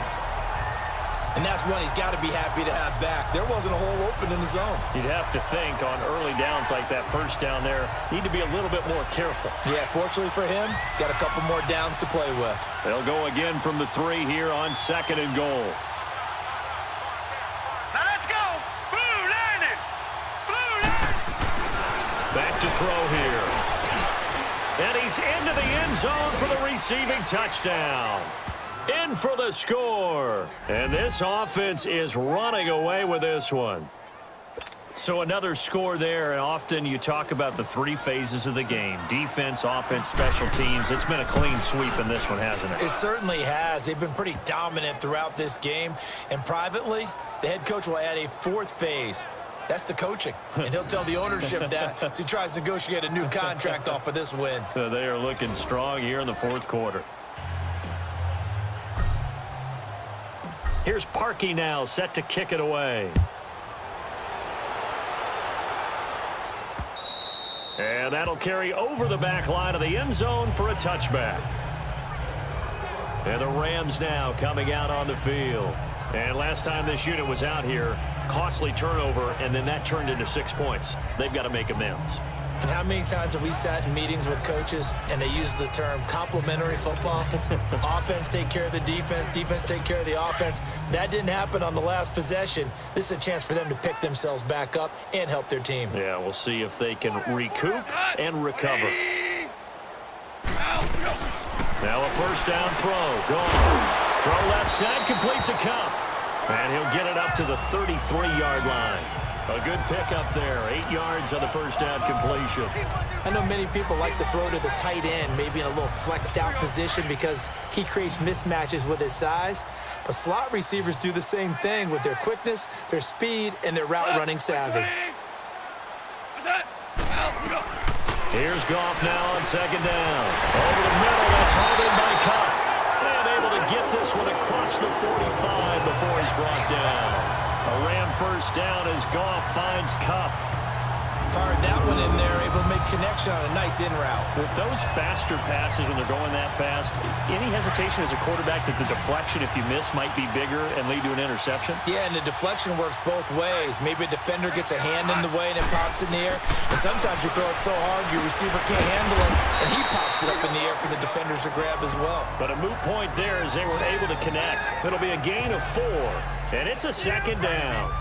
[SPEAKER 2] And that's one he's got to be happy to have back. There wasn't a hole open in the zone.
[SPEAKER 1] You'd have to think on early downs like that 1st down there, need to be a little bit more careful.
[SPEAKER 2] Yeah, fortunately for him, got a couple more downs to play with.
[SPEAKER 1] They'll go again from the 3 here on 2nd and goal.
[SPEAKER 3] Now let's go. Blue landing. Blue landing.
[SPEAKER 1] Back to throw here. And he's into the end zone for the receiving touchdown. In for the score. And this offense is running away with this one. So another score there, and often you talk about the 3 phases of the game. Defense, offense, special teams. It's been a clean sweep in this one, hasn't it?
[SPEAKER 2] It certainly has. They've been pretty dominant throughout this game. And privately, the head coach will add a 4th phase. That's the coaching. And he'll tell the ownership that as he tries to negotiate a new contract off of this win.
[SPEAKER 1] They are looking strong here in the fourth quarter. Here's Parkey now, set to kick it away. And that'll carry over the back line of the end zone for a touchback. And the Rams now coming out on the field. And last time this unit was out here, costly turnover, and then that turned into 6 points. They've got to make amends.
[SPEAKER 2] And how many times have we sat in meetings with coaches and they use the term complementary football? Offense take care of the defense, defense take care of the offense. That didn't happen on the last possession. This is a chance for them to pick themselves back up and help their team.
[SPEAKER 1] Yeah, we'll see if they can recoup and recover. Now a first down throw, gone. Throw left side, complete to Kupp. And he'll get it up to the 33-yard line. A good pickup there, 8 yards on the first down completion.
[SPEAKER 2] I know many people like to throw to the tight end, maybe in a little flexed out position because he creates mismatches with his size. But slot receivers do the same thing with their quickness, their speed, and their route running savvy.
[SPEAKER 1] Here's Goff now on second down. Over the middle, that's hauled in by Kupp. And able to get this one across the 45 before he's brought down. A Ram first down as Goff finds Kupp.
[SPEAKER 2] Fired that one in there, able to make connection on a nice in route.
[SPEAKER 1] With those faster passes when they're going that fast, any hesitation as a quarterback that the deflection, if you miss, might be bigger and lead to an interception?
[SPEAKER 2] Yeah, and the deflection works both ways. Maybe a defender gets a hand in the way and it pops in the air. And sometimes you throw it so hard your receiver can't handle it, and he pops it up in the air for the defenders to grab as well.
[SPEAKER 1] But a moot point there as they were able to connect. It'll be a gain of 4, and it's a second down.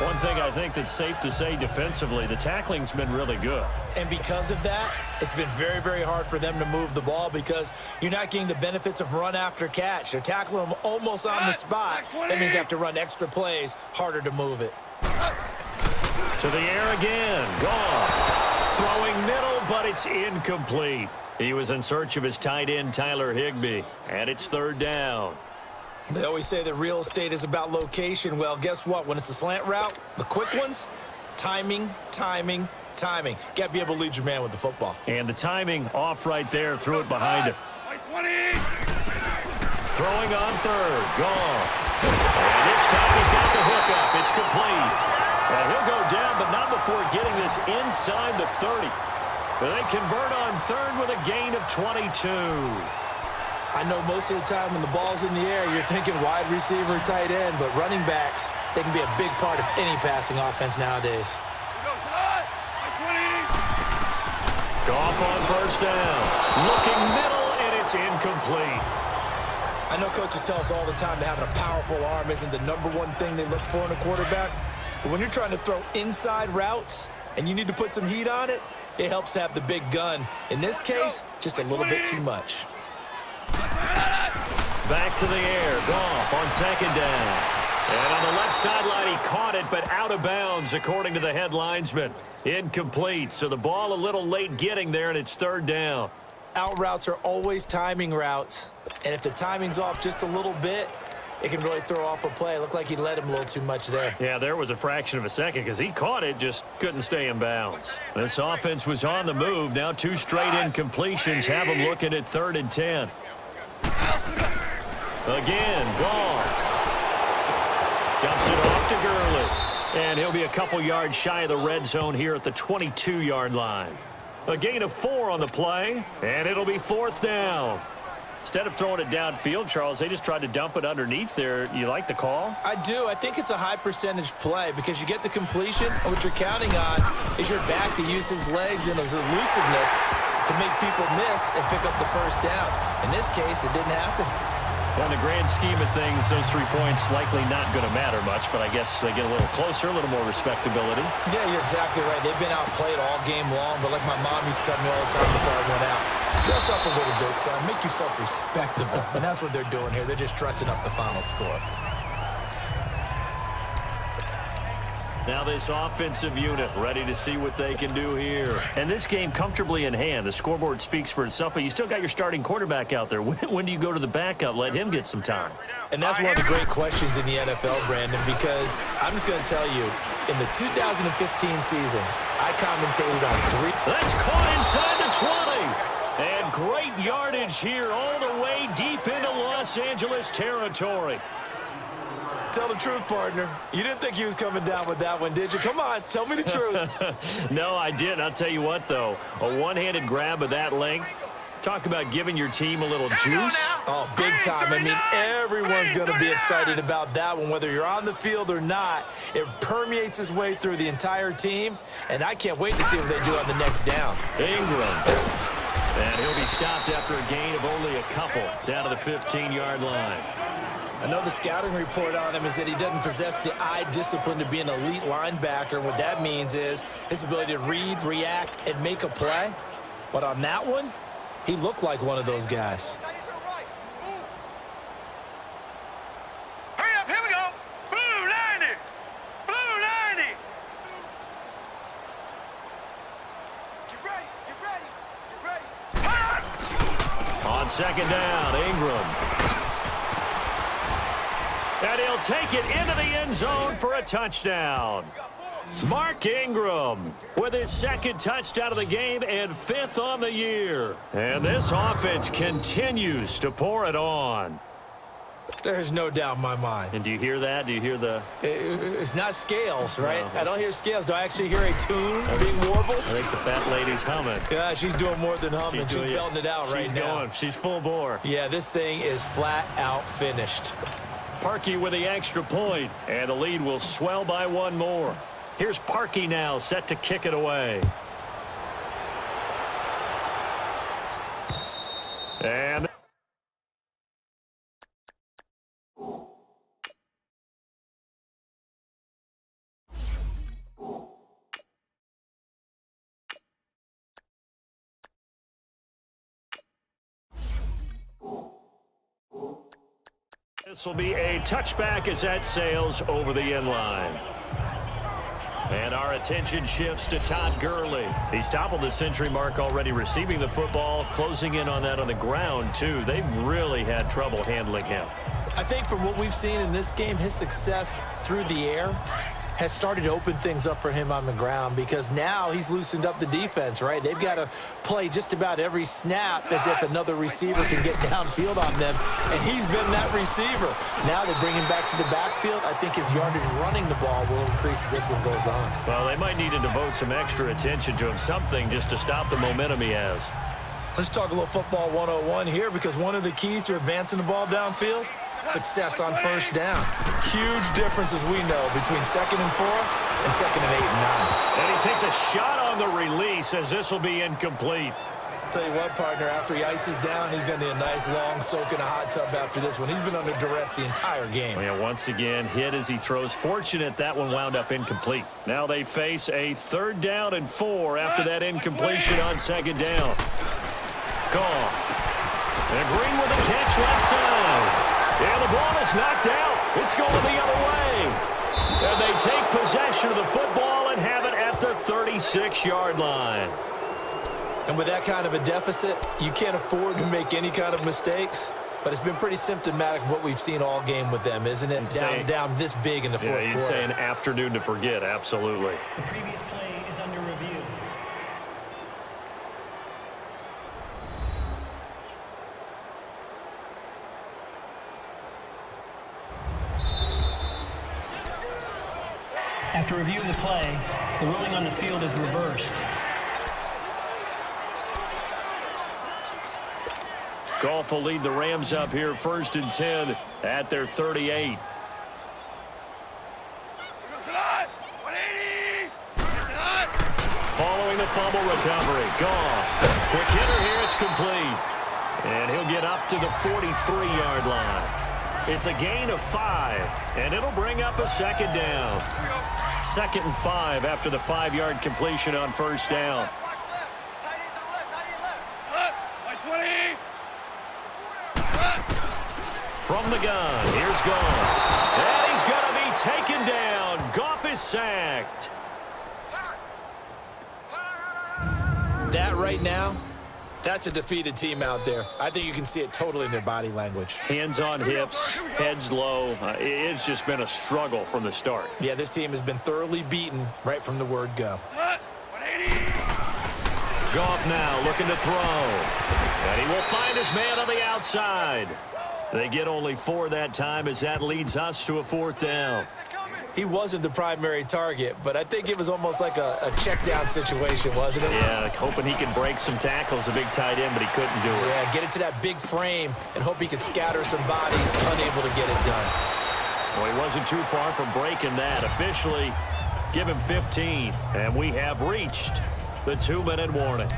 [SPEAKER 1] One thing I think that's safe to say defensively, the tackling's been really good.
[SPEAKER 2] And because of that, it's been very, very hard for them to move the ball because you're not getting the benefits of run after catch. They're tackling them almost on the spot. That means they have to run extra plays, harder to move it.
[SPEAKER 1] To the air again. Goff throwing middle, but it's incomplete. He was in search of his tight end, Tyler Higbee, and it's third down.
[SPEAKER 2] They always say that real estate is about location. Well, guess what? When it's a slant route, the quick ones, timing, timing, timing. Got to be able to lead your man with the football.
[SPEAKER 1] And the timing off right there, threw it behind him. Throwing on third, Goff. And this time he's got the hook up. It's complete. And he'll go down, but not before getting this inside the 30. But they convert on third with a gain of 22.
[SPEAKER 2] I know most of the time when the ball's in the air, you're thinking wide receiver, tight end, but running backs, they can be a big part of any passing offense nowadays.
[SPEAKER 1] Goff on first down. Looking middle, and it's incomplete.
[SPEAKER 2] I know coaches tell us all the time that having a powerful arm isn't the #1 thing they look for in a quarterback. But when you're trying to throw inside routes and you need to put some heat on it, it helps to have the big gun. In this case, just a little bit too much.
[SPEAKER 1] Back to the air. Goff on second down. And on the left sideline, he caught it, but out of bounds, according to the head linesman. Incomplete. So the ball a little late getting there, and it's third down.
[SPEAKER 2] Out routes are always timing routes. And if the timing's off just a little bit, it can really throw off a play. It looked like he led him a little too much there.
[SPEAKER 1] Yeah, there was a fraction of a second because he caught it, just couldn't stay in bounds. This offense was on the move. Now 2 straight incompletions have him looking at 3rd and 10. Again, Goff. Dumps it off to Gurley. And he'll be a couple yards shy of the red zone here at the 22-yard line. A gain of 4 on the play, and it'll be 4th down. Instead of throwing it downfield, Charles, they just tried to dump it underneath there. You like the call?
[SPEAKER 2] I do. I think it's a high percentage play because you get the completion, and what you're counting on is your back to use his legs and his elusiveness to make people miss and pick up the first down. In this case, it didn't happen.
[SPEAKER 1] Well, in the grand scheme of things, those 3 points likely not going to matter much, but I guess they get a little closer, a little more respectability.
[SPEAKER 2] Yeah, you're exactly right. They've been outplayed all game long, but like my mom used to tell me all the time before I went out, dress up a little bit, son. Make yourself respectable. And that's what they're doing here. They're just dressing up the final score.
[SPEAKER 1] Now this offensive unit ready to see what they can do here. And this game comfortably in hand. The scoreboard speaks for itself, but you still got your starting quarterback out there. When do you go to the backup? Let him get some time.
[SPEAKER 2] And that's one of the great questions in the NFL, Brandon, because I'm just going to tell you, In the 2015 season, I commentated on 3.
[SPEAKER 1] That's caught inside the 20. And great yardage here all the way deep into Los Angeles territory.
[SPEAKER 2] Tell the truth, partner. You didn't think he was coming down with that one, did you? Come on, tell me the truth.
[SPEAKER 1] No, I didn't. I'll tell you what, though. A one-handed grab of that length. Talk about giving your team a little juice.
[SPEAKER 2] Oh, big time. I mean, everyone's going to be excited about that one, whether you're on the field or not. It permeates its way through the entire team, and I can't wait to see what they do on the next down.
[SPEAKER 1] Ingram. And he'll be stopped after a gain of only a couple down to the 15-yard line.
[SPEAKER 2] I know the scouting report on him is that he doesn't possess the eye discipline to be an elite linebacker. What that means is his ability to read, react, and make a play. But on that one, he looked like one of those guys.
[SPEAKER 3] Hurry up, here we go. Blue 90. Blue 90. Get ready, get ready, get ready.
[SPEAKER 1] On second down, Ingram. And he'll take it into the end zone for a touchdown. Mark Ingram with his second touchdown of the game and 5th on the year. And this offense continues to pour it on.
[SPEAKER 2] There's no doubt in my mind.
[SPEAKER 1] And do you hear that? Do you hear the...
[SPEAKER 2] It's not scales, right?
[SPEAKER 1] No.
[SPEAKER 2] I don't hear scales. Do I actually hear a tune being warbled?
[SPEAKER 1] I think the fat lady's humming.
[SPEAKER 2] Yeah, she's doing more than humming. She's belting it out right now.
[SPEAKER 1] Going. She's full bore.
[SPEAKER 2] Yeah, this thing is flat out finished.
[SPEAKER 1] Parkey with the extra point, and the lead will swell by one more. Here's Parkey now, set to kick it away. And this will be a touchback as that sails over the end line. And our attention shifts to Todd Gurley. He's toppled the century mark already receiving the football, closing in on that on the ground, too. They've really had trouble handling him.
[SPEAKER 2] I think from what we've seen in this game, his success through the air has started to open things up for him on the ground because now he's loosened up the defense, right? They've got to play just about every snap as if another receiver can get downfield on them, and he's been that receiver. Now they bring him back to the backfield. I think his yardage running the ball will increase as this one goes on.
[SPEAKER 1] Well, they might need to devote some extra attention to him, something just to stop the momentum he has.
[SPEAKER 2] Let's talk a little football 101 here because one of the keys to advancing the ball downfield, success on first down. Huge difference, as we know, between 2nd and 4 and 2nd and 8 and 9.
[SPEAKER 1] And he takes a shot on the release as this will be incomplete.
[SPEAKER 2] Tell you what, partner, after he ices down, he's going to need a nice long soak in a hot tub after this one. He's been under duress the entire game.
[SPEAKER 1] Yeah, once again, hit as he throws. Fortunate that one wound up incomplete. Now they face a 3rd down and 4 after that incompletion on 2nd down. Gone. And Green with a catch left side. And the ball is knocked out. It's going the other way. And they take possession of the football and have it at the 36-yard line.
[SPEAKER 2] And with that kind of a deficit, you can't afford to make any kind of mistakes. But it's been pretty symptomatic of what we've seen all game with them, isn't it? Down this big in the fourth quarter.
[SPEAKER 1] You'd say an afternoon to forget, absolutely.
[SPEAKER 5] The previous play is under review. After review of the play, the ruling on the field is reversed.
[SPEAKER 1] Goff will lead the Rams up here 1st and 10 at their 38. Following the fumble recovery, Goff. Quick hitter here, it's complete. And he'll get up to the 43-yard line. It's a gain of 5, and it'll bring up a 2nd down. 2nd and 5 after the 5-yard completion on 1st down. From the gun, here's Goff. And he's going to be taken down. Goff is sacked.
[SPEAKER 2] That right now That's a defeated team out there. I think you can see it totally in their body language.
[SPEAKER 1] Hands on hips, heads low. It's just been a struggle from the start.
[SPEAKER 2] Yeah, this team has been thoroughly beaten right from the word go.
[SPEAKER 3] What? 180.
[SPEAKER 1] Goff now looking to throw. And he will find his man on the outside. They get only 4 that time as that leads us to a 4th down.
[SPEAKER 2] He wasn't the primary target, but I think it was almost like a check down situation, wasn't it?
[SPEAKER 1] Yeah, hoping he could break some tackles, a big tight end, but he couldn't do it.
[SPEAKER 2] Yeah, get it to that big frame and hope he could scatter some bodies, unable to get it done.
[SPEAKER 1] Well, he wasn't too far from breaking that. Officially, give him 15, and we have reached the 2-minute warning.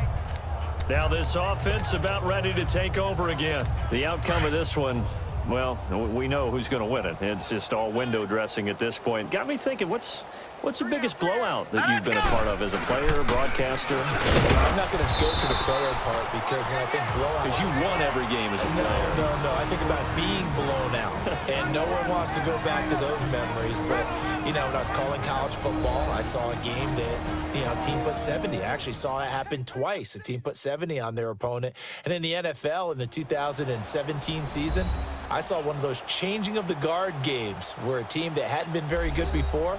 [SPEAKER 1] Now this offense about ready to take over again. The outcome of this one, well, we know who's going to win it. It's just all window dressing at this point. Got me thinking, what's the biggest blowout that you've been a part of as a player, broadcaster?
[SPEAKER 2] I'm not going to go to the player part because when I think blowout...
[SPEAKER 1] Because you won every game as a player.
[SPEAKER 2] No. I think about being blown out. And no one wants to go back to those memories. But, you know, when I was calling college football, I saw a game that, you know, a team put 70. I actually saw it happen twice. A team put 70 on their opponent. And in the NFL, in the 2017 season, I saw one of those changing of the guard games where a team that hadn't been very good before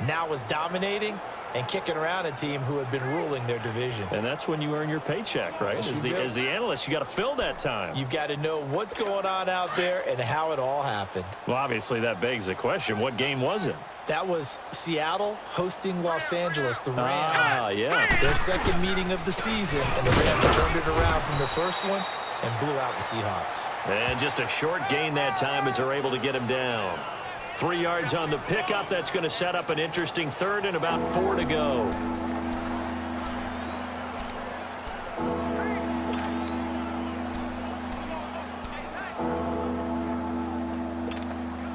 [SPEAKER 2] now was dominating and kicking around a team who had been ruling their division.
[SPEAKER 1] And that's when you earn your paycheck, right?
[SPEAKER 2] Yes,
[SPEAKER 1] As the analyst, you got to fill that time.
[SPEAKER 2] You've got to know what's going on out there and how it all happened.
[SPEAKER 1] Well, obviously, that begs the question, what game was it?
[SPEAKER 2] That was Seattle hosting Los Angeles, the Rams.
[SPEAKER 1] Yeah.
[SPEAKER 2] Their second meeting of the season, and the Rams turned it around from their first one and blew out the Seahawks.
[SPEAKER 1] And just a short gain that time as they're able to get him down. 3 yards on the pickup. That's going to set up an interesting 3rd and about 4 to go.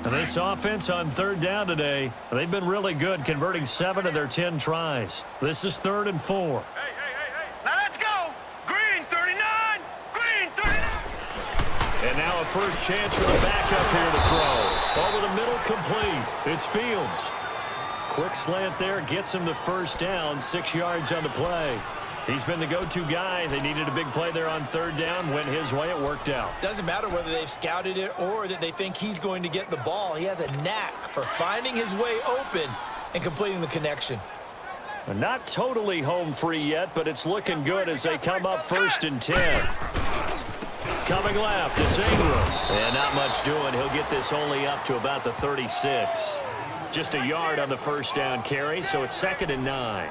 [SPEAKER 1] And this offense on 3rd down today, they've been really good, converting 7 of their 10 tries. This is 3rd and 4.
[SPEAKER 3] Hey. Now let's go. Green 39. Green 39.
[SPEAKER 1] And now a first chance for the backup here to throw. Over the middle, complete. It's Fields. Quick slant there, gets him the first down, 6 yards on the play. He's been the go-to guy. They needed a big play there on 3rd down. Went his way, it worked out.
[SPEAKER 2] Doesn't matter whether they've scouted it or that they think he's going to get the ball. He has a knack for finding his way open and completing the connection.
[SPEAKER 1] Not totally home free yet, but it's looking good as they come up 1st and 10. Coming left, it's Ingram. And not much doing. He'll get this only up to about the 36. Just a yard on the first down carry, so it's 2nd and 9.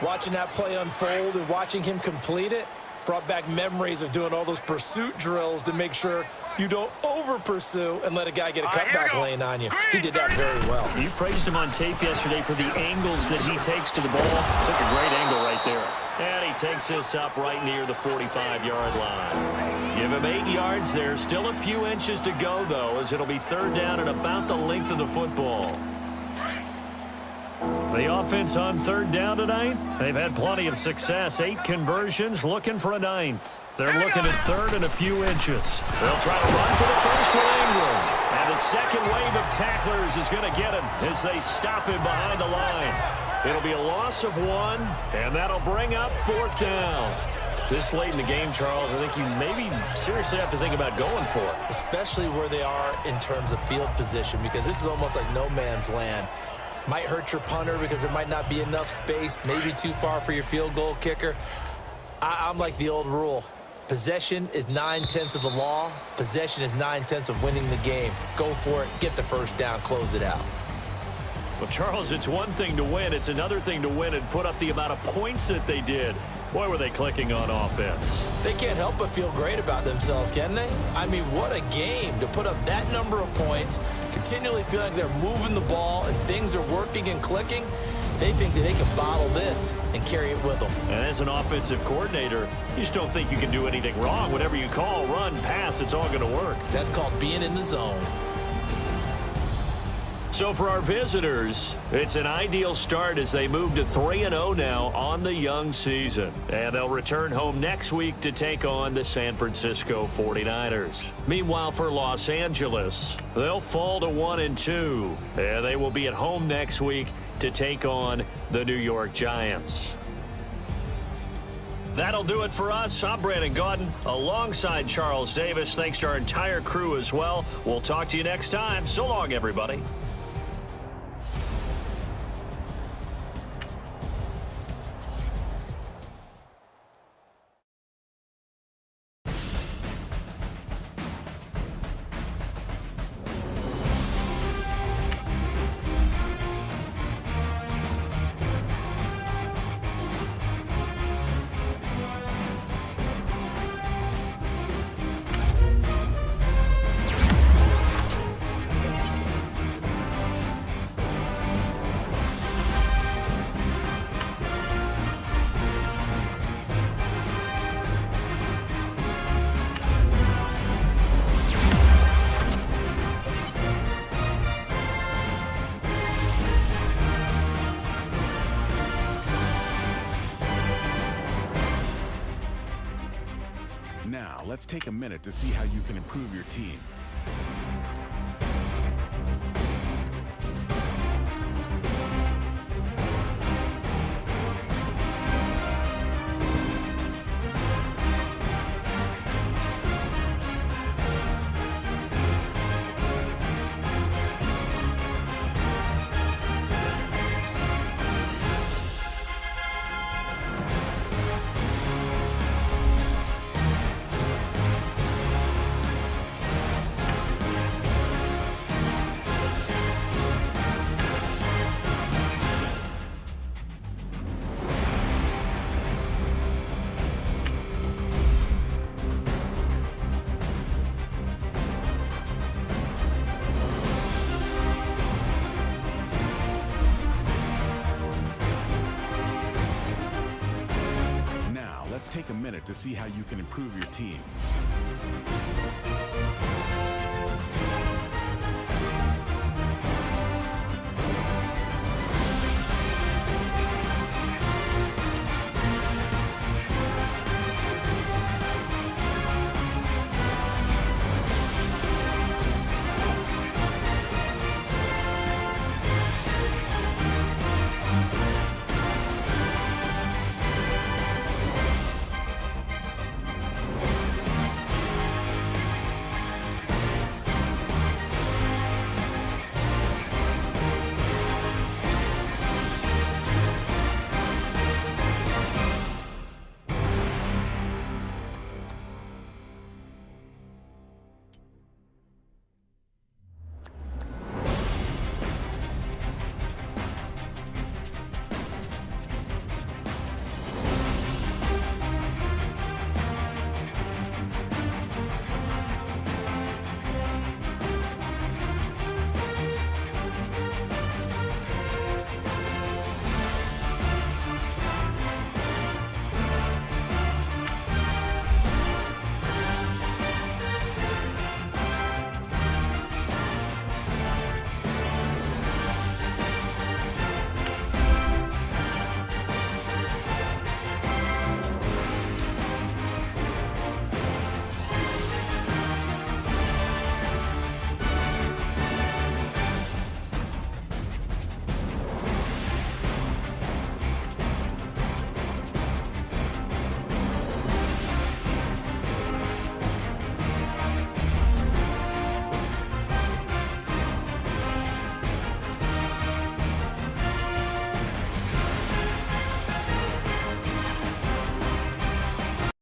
[SPEAKER 2] Watching that play unfold and watching him complete it brought back memories of doing all those pursuit drills to make sure you don't over-pursue and let a guy get a cutback lane on you. He did that very well.
[SPEAKER 1] You praised him on tape yesterday for the angles that he takes to the ball. Took a great angle right there. And he takes this up right near the 45-yard line. Give him 8 yards there. Still a few inches to go, though, as it'll be 3rd down and about the length of the football. The offense on 3rd down tonight, they've had plenty of success. 8 conversions, looking for a 9th. They're looking at 3rd and a few inches. They'll try to run for the first with Ingram. And the second wave of tacklers is going to get him as they stop him behind the line. It'll be a loss of 1, and that'll bring up 4th down. This late in the game, Charles, I think you maybe seriously have to think about going for it.
[SPEAKER 2] Especially where they are in terms of field position, because this is almost like no man's land. Might hurt your punter because there might not be enough space, maybe too far for your field goal kicker. I'm like the old rule. Possession is 9/10 of the law. Possession is 9/10 of winning the game. Go for it, get the first down, close it out.
[SPEAKER 1] Well, Charles, it's one thing to win. It's another thing to win and put up the amount of points that they did. Boy, were they clicking on offense.
[SPEAKER 2] They can't help but feel great about themselves, can they? I mean, what a game to put up that number of points, continually feeling like they're moving the ball and things are working and clicking. They think that they can bottle this and carry it with them.
[SPEAKER 1] And as an offensive coordinator, you just don't think you can do anything wrong. Whatever you call, run, pass, it's all going to work.
[SPEAKER 2] That's called being in the zone.
[SPEAKER 1] So for our visitors, it's an ideal start as they move to 3-0 now on the young season. And they'll return home next week to take on the San Francisco 49ers. Meanwhile, for Los Angeles, they'll fall to 1-2. And they will be at home next week to take on the New York Giants. That'll do it for us. I'm Brandon Gaudin alongside Charles Davis. Thanks to our entire crew as well. We'll talk to you next time. So long, everybody.
[SPEAKER 4] Now, let's take a minute to see how you can improve your team. Let's take a minute to see how you can improve your team.